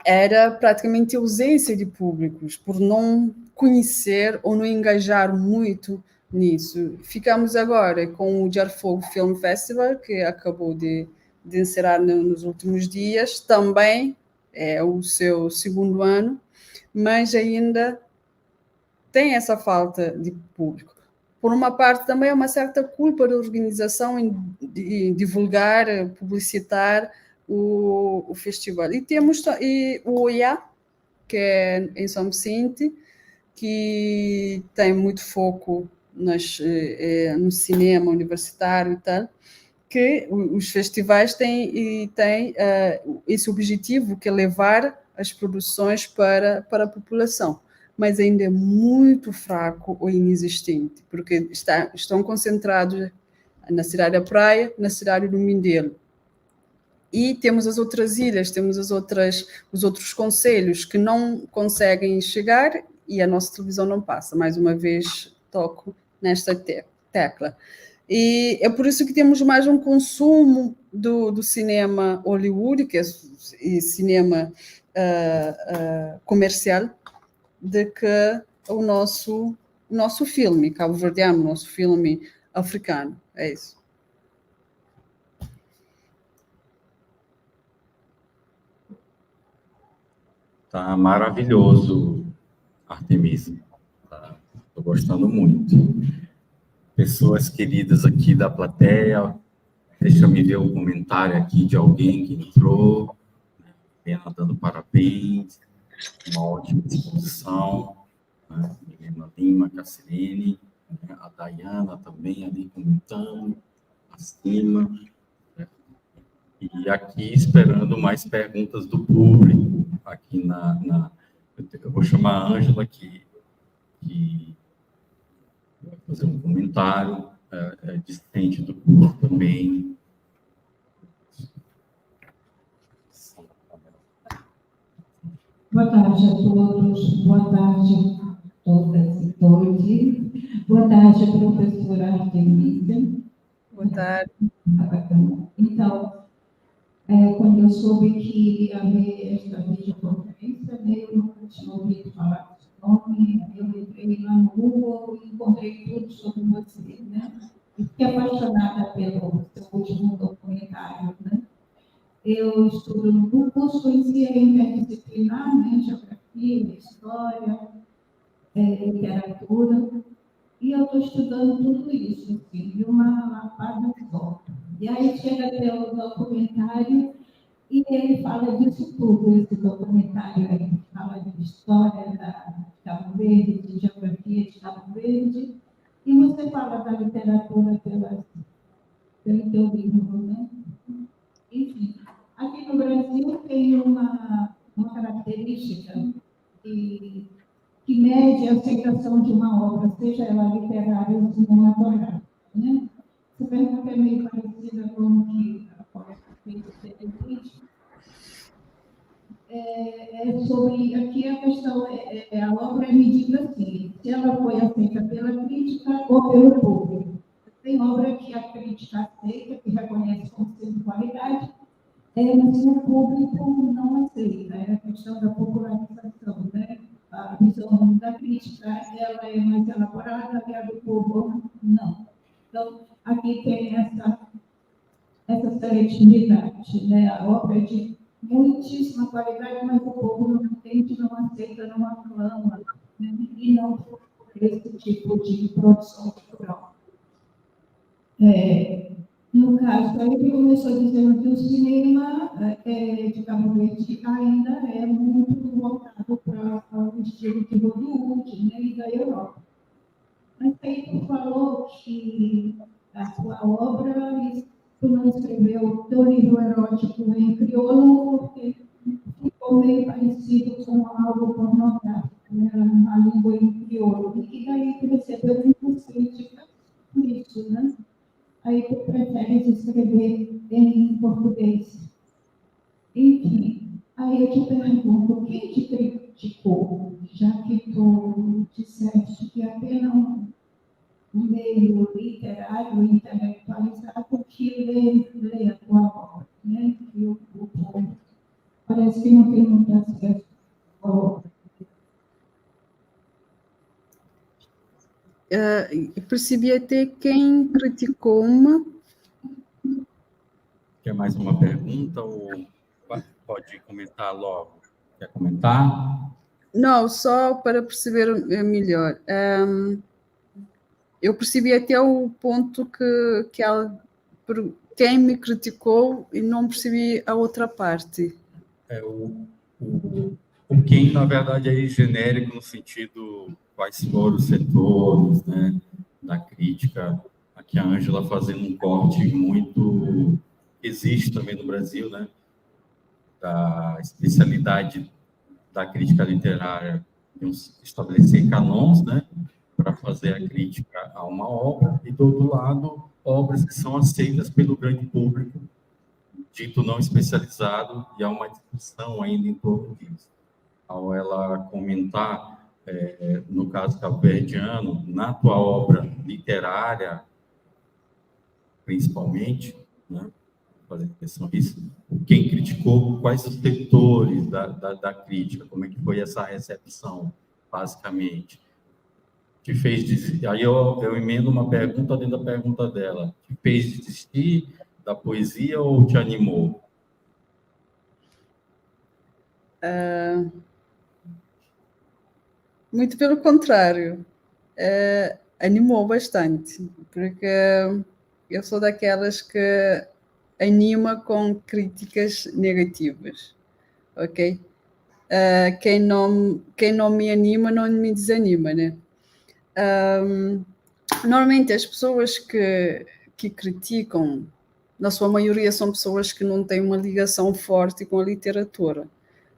[SPEAKER 3] era praticamente ausência de públicos, por não conhecer ou não engajar muito nisso. Ficamos agora com o Jarfogo Film Festival, que acabou de encerrar nos últimos dias, também é o seu segundo ano, mas ainda tem essa falta de público. Por uma parte, também é uma certa culpa da organização em divulgar, publicitar o festival. E temos o OIA, que é em São Vicente, que tem muito foco no cinema universitário e tal, que os festivais têm esse objetivo, que é levar as produções para a população, mas ainda é muito fraco ou inexistente, porque estão concentrados na cidade da Praia, na cidade do Mindelo. E temos as outras ilhas, temos os outros concelhos que não conseguem chegar e a nossa televisão não passa. Mais uma vez, toco nesta tecla. E é por isso que temos mais um consumo do cinema Hollywood, que é cinema comercial, do que o nosso filme cabo-verdiano, o nosso filme africano. É isso.
[SPEAKER 1] Tá maravilhoso, Artemisa. Estou gostando muito. Pessoas queridas aqui da plateia, deixa eu me ver um comentário aqui de alguém que entrou. Helena dando parabéns, uma ótima exposição. Né? Helena Lima, Cacilene, né? A Dayana também ali comentando, acima. Né? E aqui esperando mais perguntas do público. Aqui eu vou chamar a Ângela, que vai fazer um comentário, dissidente do curso também.
[SPEAKER 2] Boa tarde a todos, boa tarde a todas e todos. Boa tarde, professora Artemisa.
[SPEAKER 3] Boa tarde.
[SPEAKER 2] Então, quando eu soube que ia haver esta videoconferência, eu nunca tinha ouvido falar desse nome, eu entrei lá no Google e encontrei tudo sobre você, né? E fiquei apaixonada pelo seu último documentário, né? Eu estudo no curso em si interdisciplinar, né? Geografia, história, literatura, e eu estou estudando tudo isso, assim, de uma lapada só. E aí chega até o documentário e ele fala disso tudo, esse documentário aí, fala de história de Cabo Verde, de geografia de Cabo Verde, e você fala da literatura pelo teu livro, né? Enfim, aqui no Brasil tem uma característica que mede a aceitação de uma obra, seja ela literária ou cinematográfica, né? Essa pergunta é meio parecida com o que a colega fez anteriormente. Sobre, aqui a questão a obra é medida assim, se ela foi aceita pela crítica ou pelo público. Tem obra que a crítica aceita, que reconhece como sendo qualidade, mas o público não aceita, é a questão da popularização, né? A visão da crítica, ela é mais elaborada, e a do povo, não. Então, aqui tem essa seletividade, né? A obra é de muitíssima qualidade, mas o povo não entende, não aceita, não aclama, né? E não por esse tipo de produção cultural. No caso, aí ele começou dizendo que o cinema de Cabo Verde ainda é muito voltado para o estilo de Hollywood, né, e da Europa. Mas aí tu falou que a sua obra, tu não escreveu teu livro erótico em crioulo porque ficou meio parecido com algo pornográfico, né, a língua em crioulo, e daí tu recebeu muitas críticas por isso, né? Aí tu preferes escrever em português. Enfim, aí eu te pergunto, quem te criticou, já que tu disseste que apenas um meio literário, intelectualizado, que lê a tua obra, né? E o povo parece que não tem muito acesso à obra.
[SPEAKER 3] Percebi até quem criticou-me.
[SPEAKER 1] Quer mais uma pergunta ou pode comentar logo? Quer comentar?
[SPEAKER 3] Não, só para perceber melhor. Eu percebi até o ponto que ela, quem me criticou, e não percebi a outra parte.
[SPEAKER 1] O quem, na verdade, é genérico no sentido quais foram os setores, né, da crítica. Aqui a Ângela fazendo um corte muito existe também no Brasil, né, da especialidade da crítica literária, de estabelecer canons, né, para fazer a crítica a uma obra, e do outro lado, obras que são aceitas pelo grande público, dito não especializado, e há uma discussão ainda em torno disso. Ao ela comentar, no caso cabo-verdiano, na tua obra literária, principalmente, né, fazer atenção nisso, quem criticou, quais os setores da crítica, como é que foi essa recepção, basicamente. Te fez desistir, aí eu emendo uma pergunta dentro da pergunta dela, te fez desistir da poesia ou te animou?
[SPEAKER 3] Muito pelo contrário, animou bastante, porque eu sou daquelas que anima com críticas negativas, ok? Quem não me anima não me desanima, né? Normalmente as pessoas que criticam, na sua maioria, são pessoas que não têm uma ligação forte com a literatura,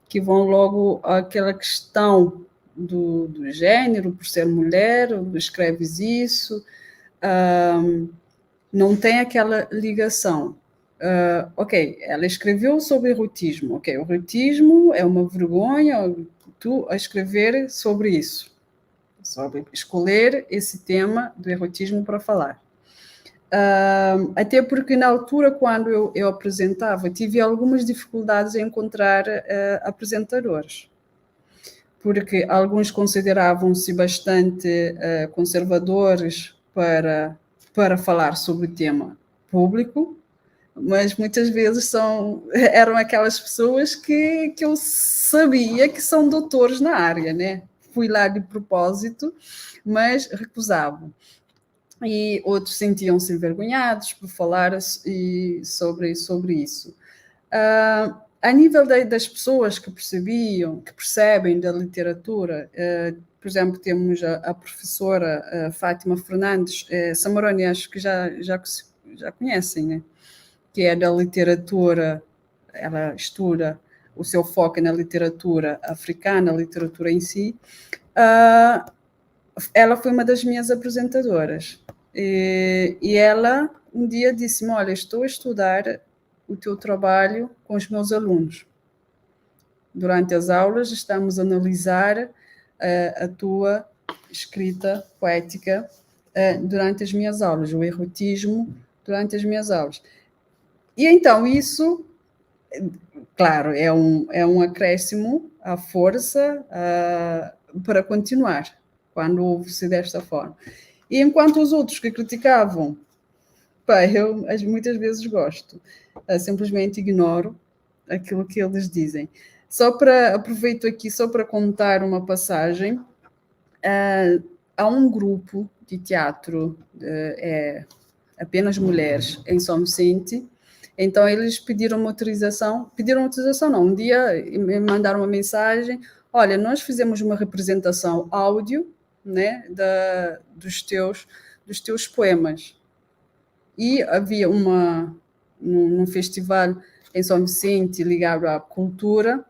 [SPEAKER 3] que vão logo àquela questão do género, por ser mulher, escreves isso, não tem aquela ligação. Ok, ela escreveu sobre erotismo, ok, o erotismo é uma vergonha, tu a escrever sobre isso, sobre escolher esse tema do erotismo para falar. Até porque na altura, quando eu apresentava, tive algumas dificuldades em encontrar apresentadores, porque alguns consideravam-se bastante conservadores para falar sobre o tema público, mas muitas vezes eram aquelas pessoas que eu sabia que são doutores na área, né? Fui lá de propósito, mas recusavam. E outros sentiam-se envergonhados por falar sobre isso. A nível das pessoas que percebem da literatura, por exemplo, temos a professora Fátima Fernandes, Samarone, acho que já conhecem, né? Que é da literatura, ela estuda, o seu foco é na literatura africana, a literatura em si. Ela foi uma das minhas apresentadoras. E ela um dia disse-me, olha, estou a estudar o teu trabalho com os meus alunos. Durante as aulas estamos a analisar a tua escrita poética durante as minhas aulas, o erotismo durante as minhas aulas. E então isso, claro, é um acréscimo à força para continuar, quando ouve-se desta forma. E enquanto os outros que criticavam, eu muitas vezes gosto, simplesmente ignoro aquilo que eles dizem. Aproveito aqui só para contar uma passagem. Há um grupo de teatro, apenas mulheres, em São Vicente. Então, eles pediram autorização não, um dia me mandaram uma mensagem, olha, nós fizemos uma representação áudio, né, dos teus poemas. E havia num festival em São Vicente ligado à cultura,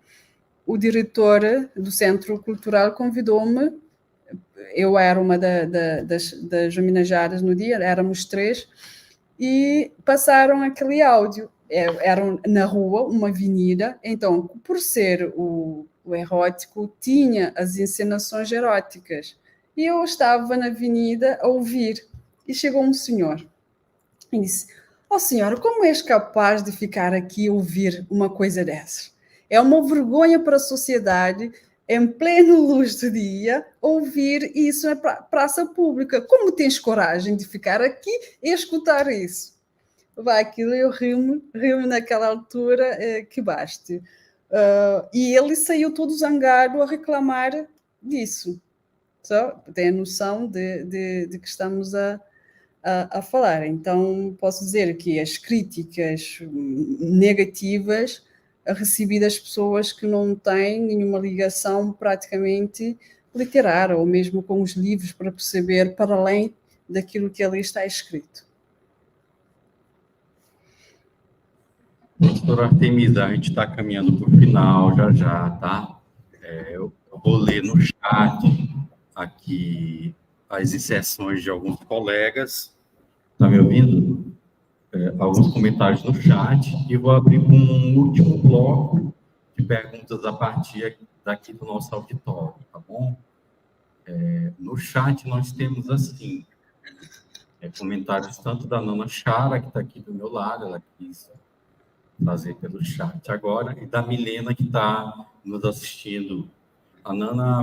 [SPEAKER 3] o diretor do Centro Cultural convidou-me, eu era uma das homenageadas no dia, éramos 3, e passaram aquele áudio. Eram na rua, uma avenida, então, por ser o erótico, tinha as encenações eróticas. E eu estava na avenida a ouvir, e chegou um senhor e disse, senhora, como és capaz de ficar aqui a ouvir uma coisa dessas? É uma vergonha para a sociedade, em pleno luz do dia, ouvir isso na praça pública. Como tens coragem de ficar aqui e escutar isso? Aquilo eu rio-me naquela altura que baste. E ele saiu todo zangado a reclamar disso. Tem a noção de que estamos a falar. Então, posso dizer que as críticas negativas recebidas das pessoas que não têm nenhuma ligação praticamente literária, ou mesmo com os livros, para perceber para além daquilo que ali está escrito.
[SPEAKER 1] Doutora Artemisa, a gente está caminhando para o final já, tá? Eu vou ler no chat aqui as inserções de alguns colegas. Está me ouvindo? Alguns comentários no chat e vou abrir com um último bloco de perguntas a partir daqui do nosso auditório, tá bom? No chat nós temos assim, comentários tanto da Nana Chara, que está aqui do meu lado, ela quis fazer pelo chat agora, e da Milena, que está nos assistindo. A Nana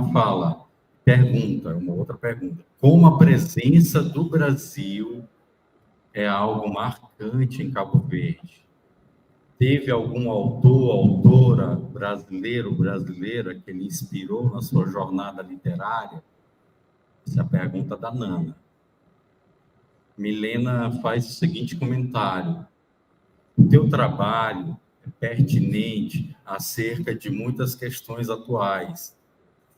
[SPEAKER 1] pergunta, uma outra pergunta, como a presença do Brasil é algo marcante em Cabo Verde? teve algum autor, autora brasileiro, brasileira que ele inspirou na sua jornada literária? Essa é a pergunta da Nana. Milena faz o seguinte comentário: o teu trabalho é pertinente acerca de muitas questões atuais,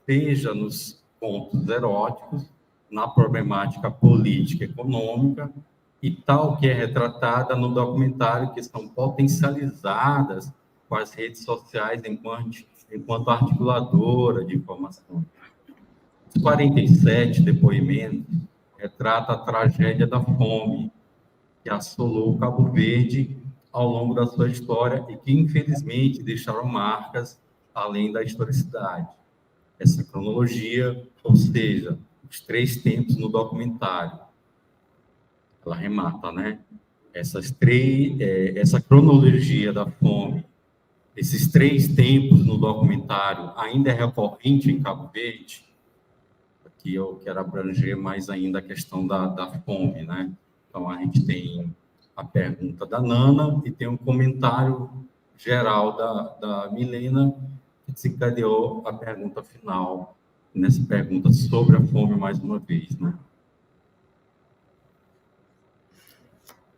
[SPEAKER 1] seja nos pontos eróticos, na problemática política e econômica, e tal que é retratada no documentário, que são potencializadas com as redes sociais enquanto articuladora de informação. Os 47 depoimentos retrata a tragédia da fome que assolou Cabo Verde ao longo da sua história e que, infelizmente, deixaram marcas além da historicidade. Essa cronologia, ou seja, os 3 tempos no documentário, ela remata, né? Essa cronologia da fome, esses 3 tempos no documentário ainda é recorrente em Cabo Verde. Aqui eu quero abranger mais ainda a questão da fome, né? Então, a gente tem a pergunta da Nana e tem um comentário geral da Milena, que desencadeou a pergunta final, nessa pergunta sobre a fome, mais uma vez, né?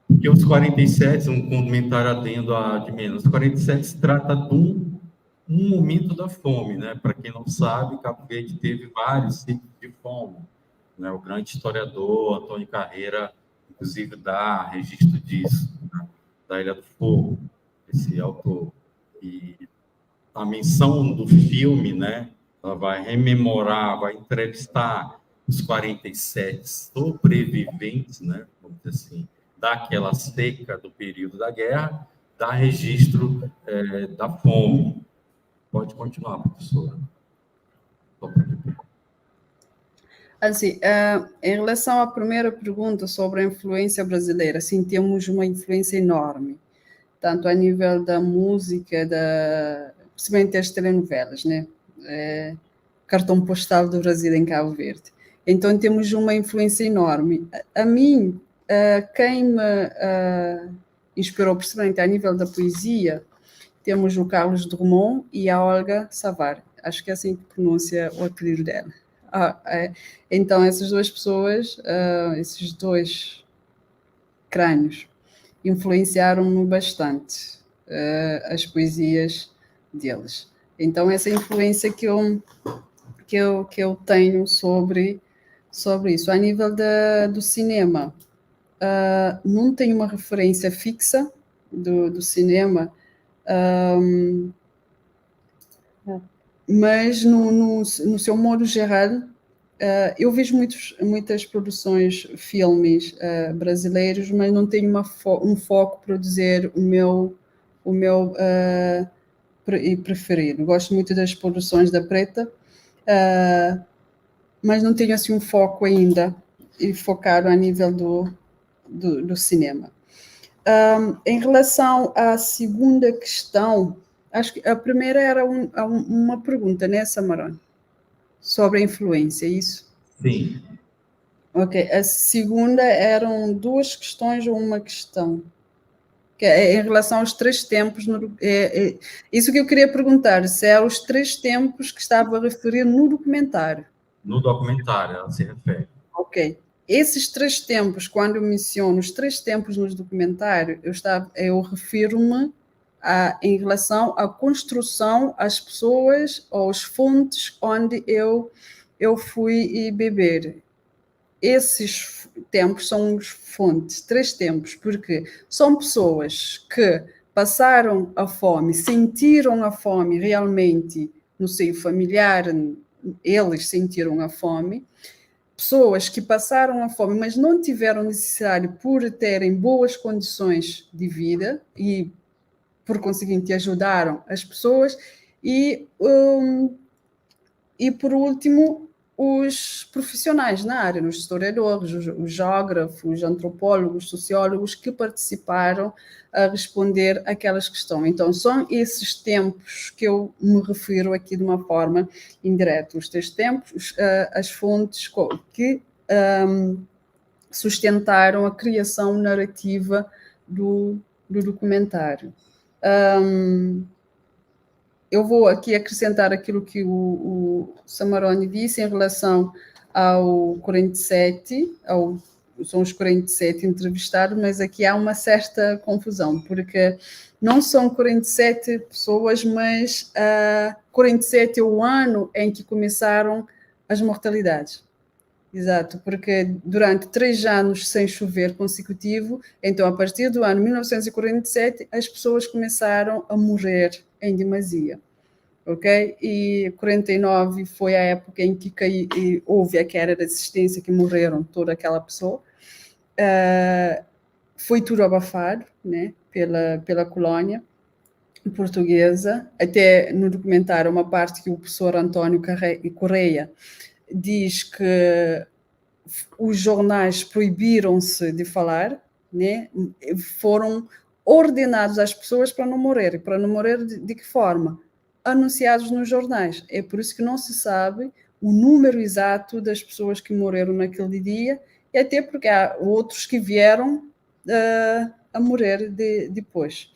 [SPEAKER 1] Porque os 47, um comentário adendo de menos, os 47 se trata de um momento da fome, né? Para quem não sabe, Cabo Verde teve vários ciclos de fome, né? O grande historiador Antônio Carreira, inclusive, dá registro disso, né? Da Ilha do Fogo, esse autor. E a menção do filme, né? Ela vai rememorar, vai entrevistar os 47 sobreviventes, né? Vamos dizer assim, daquela seca do período da guerra, dá registro da fome. Pode continuar, professora.
[SPEAKER 3] Assim, em relação à primeira pergunta sobre a influência brasileira, sim, temos uma influência enorme, tanto a nível da música, principalmente as telenovelas, né? Cartão postal do Brasil em Cabo Verde. Então, temos uma influência enorme. A mim, quem me inspirou, principalmente a nível da poesia, temos o Carlos Drummond e a Olga Savart. Acho que é assim que pronuncia o apelido dela. Então, essas 2 pessoas, esses 2 crânios, influenciaram-me bastante as poesias deles. Então, essa influência que eu tenho sobre isso. A nível do cinema, não tenho uma referência fixa do cinema, mas no seu modo geral, eu vejo muitas produções, filmes brasileiros, mas não tenho um foco para dizer o meu preferido. Gosto muito das produções da Preta, mas não tenho assim um foco ainda e focado a nível do cinema. Em relação à segunda questão, acho que a primeira era uma pergunta, né, Samarone? Sobre a influência, é isso?
[SPEAKER 1] Sim.
[SPEAKER 3] Ok, a segunda eram 2 questões ou uma questão? Que é em relação aos 3 tempos, isso que eu queria perguntar, se é os 3 tempos que estava a referir no documentário.
[SPEAKER 1] No documentário, ela se refere.
[SPEAKER 3] Ok. Esses 3 tempos, quando eu menciono os 3 tempos no documentário, eu refiro-me em relação à construção, às pessoas, aos fontes onde eu fui beber. Esses tempos são os fontes, 3 tempos, porque são pessoas que passaram a fome, sentiram a fome realmente no seio familiar, eles sentiram a fome. Pessoas que passaram a fome, mas não tiveram necessidade por terem boas condições de vida e, por conseguinte, ajudaram as pessoas. E por último, os profissionais na área, os historiadores, os geógrafos, os antropólogos, sociólogos que participaram a responder aquelas questões. Então, são esses tempos que eu me refiro aqui de uma forma indireta. Os 3 tempos, as fontes que sustentaram a criação narrativa do documentário. Eu vou aqui acrescentar aquilo que o Samarone disse em relação ao 47, são os 47 entrevistados, mas aqui há uma certa confusão, porque não são 47 pessoas, mas 47 é o ano em que começaram as mortalidades. Exato, porque durante 3 anos sem chover consecutivo, então a partir do ano 1947, as pessoas começaram a morrer em demasia, ok? E 49 foi a época em que houve a queda de assistência, que morreram toda aquela pessoa. Foi tudo abafado, né, pela colónia portuguesa. Até no documentário, uma parte que o professor António Correia diz que os jornais proibiram-se de falar, né? Foram ordenados às pessoas para não morrer. Para não morrer de que forma? Anunciados nos jornais. É por isso que não se sabe o número exato das pessoas que morreram naquele dia, e até porque há outros que vieram a morrer depois.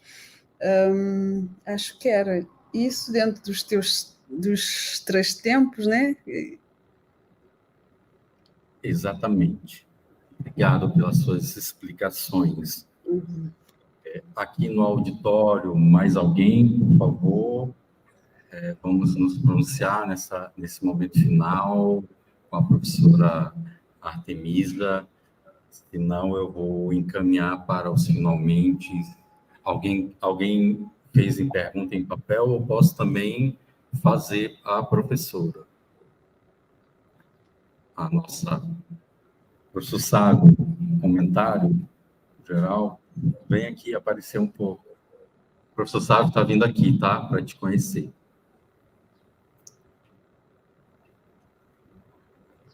[SPEAKER 3] Acho que era isso dentro dos 3 tempos, né?
[SPEAKER 1] Exatamente. Obrigado pelas suas explicações. Aqui no auditório, mais alguém, por favor? Vamos nos pronunciar nesse momento final com a professora Artemisa. Senão, eu vou encaminhar para os finalmente. Alguém fez pergunta em papel? Eu posso também fazer a professora. A nossa professor Sábio, comentário geral, vem aqui aparecer um pouco. O professor Sábio está vindo aqui, tá? Para te conhecer.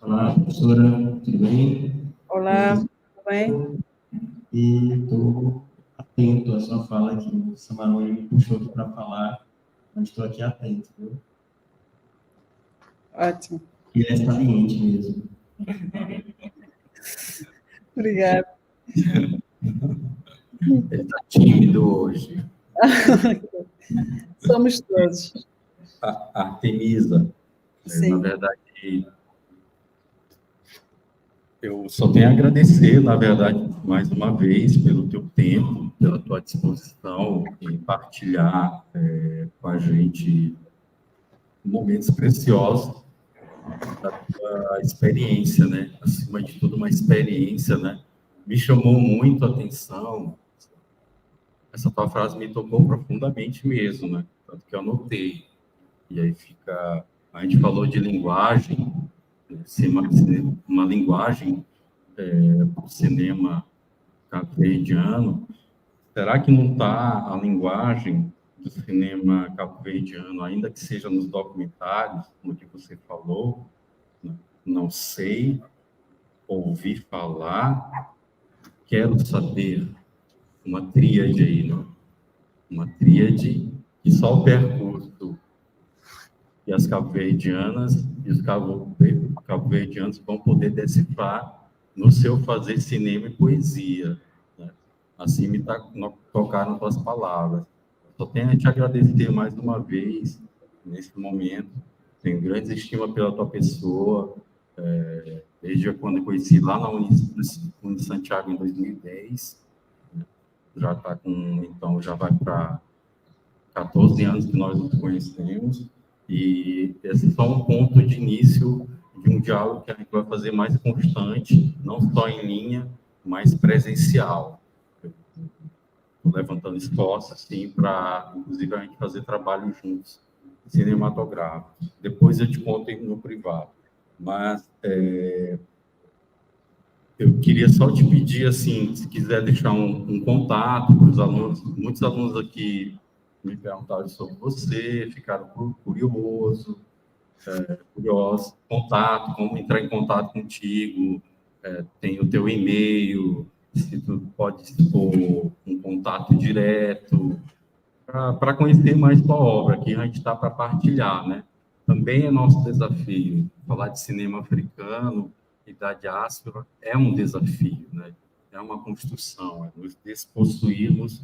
[SPEAKER 5] Olá, professora, tudo bem?
[SPEAKER 3] Olá, tudo bem?
[SPEAKER 5] E estou atento à sua fala, que o Samarone me puxou aqui para falar, mas estou aqui atento, viu?
[SPEAKER 3] Ótimo.
[SPEAKER 5] E é saliente mesmo.
[SPEAKER 3] Obrigada.
[SPEAKER 1] Ele está tímido hoje.
[SPEAKER 3] Somos todos.
[SPEAKER 1] A Artemisa,
[SPEAKER 3] Sim.
[SPEAKER 1] na verdade, eu só tenho a agradecer, na verdade, mais uma vez, pelo teu tempo, pela tua disposição em partilhar com a gente momentos preciosos da tua experiência, né? Acima de tudo, uma experiência, né? Me chamou muito a atenção. Essa tua frase me tocou profundamente mesmo, né? Tanto que eu anotei. E aí fica... A gente falou de linguagem, uma linguagem para o cinema cabo-verdiano. Será que não está a linguagem do cinema cabo-verdiano, ainda que seja nos documentários, no que você falou? Não sei, ouvi falar, quero saber. Uma tríade aí, né? Uma tríade que só o percurso e as cabo-verdianas e os cabo-verdianos vão poder decifrar no seu fazer cinema e poesia, né? Assim me tocaram tuas palavras. Só tenho a te agradecer mais uma vez nesse momento. Tenho grande estima pela tua pessoa, desde quando eu conheci lá na Uni Santiago em 2010. Já está então já vai para 14 anos que nós nos conhecemos, e esse é só um ponto de início de um diálogo que a gente vai fazer mais constante, não só em linha, mas presencial. Estou levantando esforços, sim, para, inclusive, a gente fazer trabalho juntos, cinematográficos. Depois eu te conto no privado. Mas eu queria só te pedir, assim, se quiser deixar um contato para os alunos. Muitos alunos aqui me perguntaram sobre você, ficaram curiosos, contato, como entrar em contato contigo, tem o teu e-mail, se tu pode expor um contato direto, para conhecer mais tua obra, que a gente está para partilhar, né? Também é nosso desafio. Falar de cinema africano e da diáspora é um desafio, né? É uma construção, é nos despossuirmos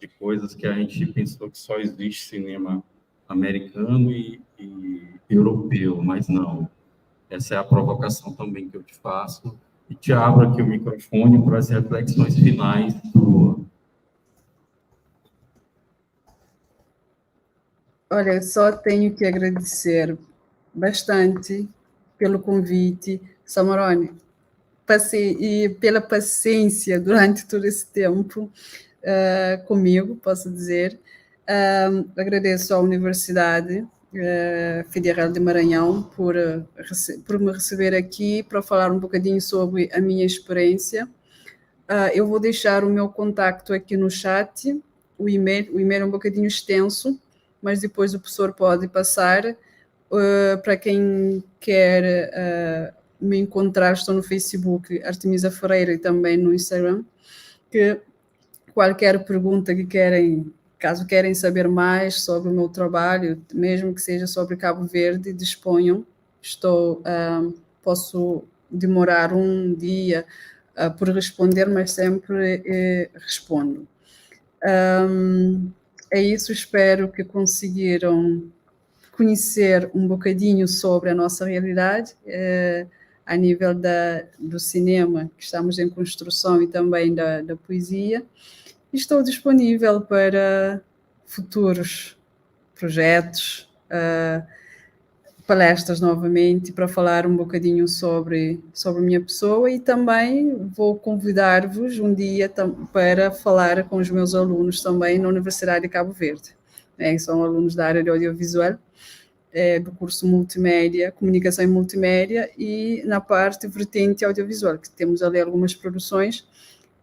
[SPEAKER 1] de coisas que a gente pensou que só existe cinema americano e europeu, mas não. Essa é a provocação também que eu te faço e te abro aqui o microfone para as reflexões finais do...
[SPEAKER 3] Olha, só tenho que agradecer bastante pelo convite, Samarone, e pela paciência durante todo esse tempo comigo, posso dizer. Agradeço à Universidade Federal de Maranhão por me receber aqui para falar um bocadinho sobre a minha experiência. Eu vou deixar o meu contacto aqui no chat, o e-mail é um bocadinho extenso, mas depois o professor pode passar. Para quem quer me encontrar, estou no Facebook, Artemisa Freira, e também no Instagram, que qualquer pergunta que caso querem saber mais sobre o meu trabalho, mesmo que seja sobre Cabo Verde, disponham. Posso demorar um dia por responder, mas sempre respondo. É isso, espero que conseguiram conhecer um bocadinho sobre a nossa realidade, a nível do cinema, que estamos em construção, e também da poesia. Estou disponível para futuros projetos, palestras novamente, para falar um bocadinho sobre a minha pessoa, e também vou convidar-vos um dia para falar com os meus alunos também na Universidade de Cabo Verde. São alunos da área de audiovisual, do curso multimédia, comunicação e multimédia, e na parte vertente audiovisual, que temos ali algumas produções,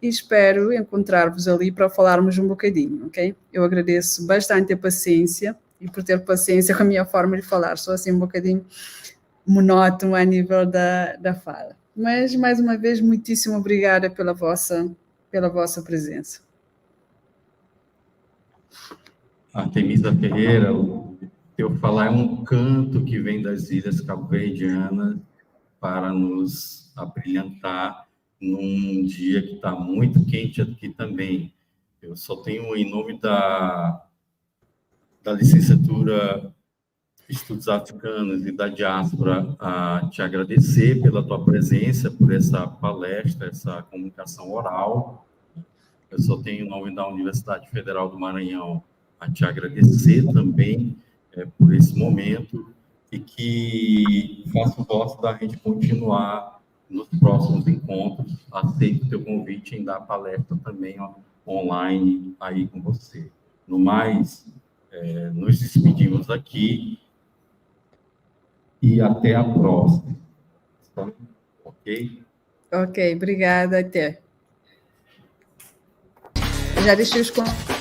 [SPEAKER 3] e espero encontrar-vos ali para falarmos um bocadinho, ok? Eu agradeço bastante a paciência, e por ter paciência com a minha forma de falar, sou assim um bocadinho monótono a nível da fala. Mas, mais uma vez, muitíssimo obrigada pela vossa presença.
[SPEAKER 1] Artemisa Ferreira, o teu falar é um canto que vem das ilhas cabo-verdianas para nos abrilhantar num dia que está muito quente aqui também. Eu só tenho, em nome da licenciatura Estudos Africanos e da Diáspora, a te agradecer pela tua presença, por essa palestra, essa comunicação oral. Eu só tenho, em nome da Universidade Federal do Maranhão, a te agradecer também por esse momento, e que faço voto da gente continuar nos próximos encontros. Aceito o teu convite em dar palestra também online aí com você. No mais, nos despedimos aqui e até a próxima. Ok?
[SPEAKER 3] Ok, obrigada, até. Já deixei os contatos.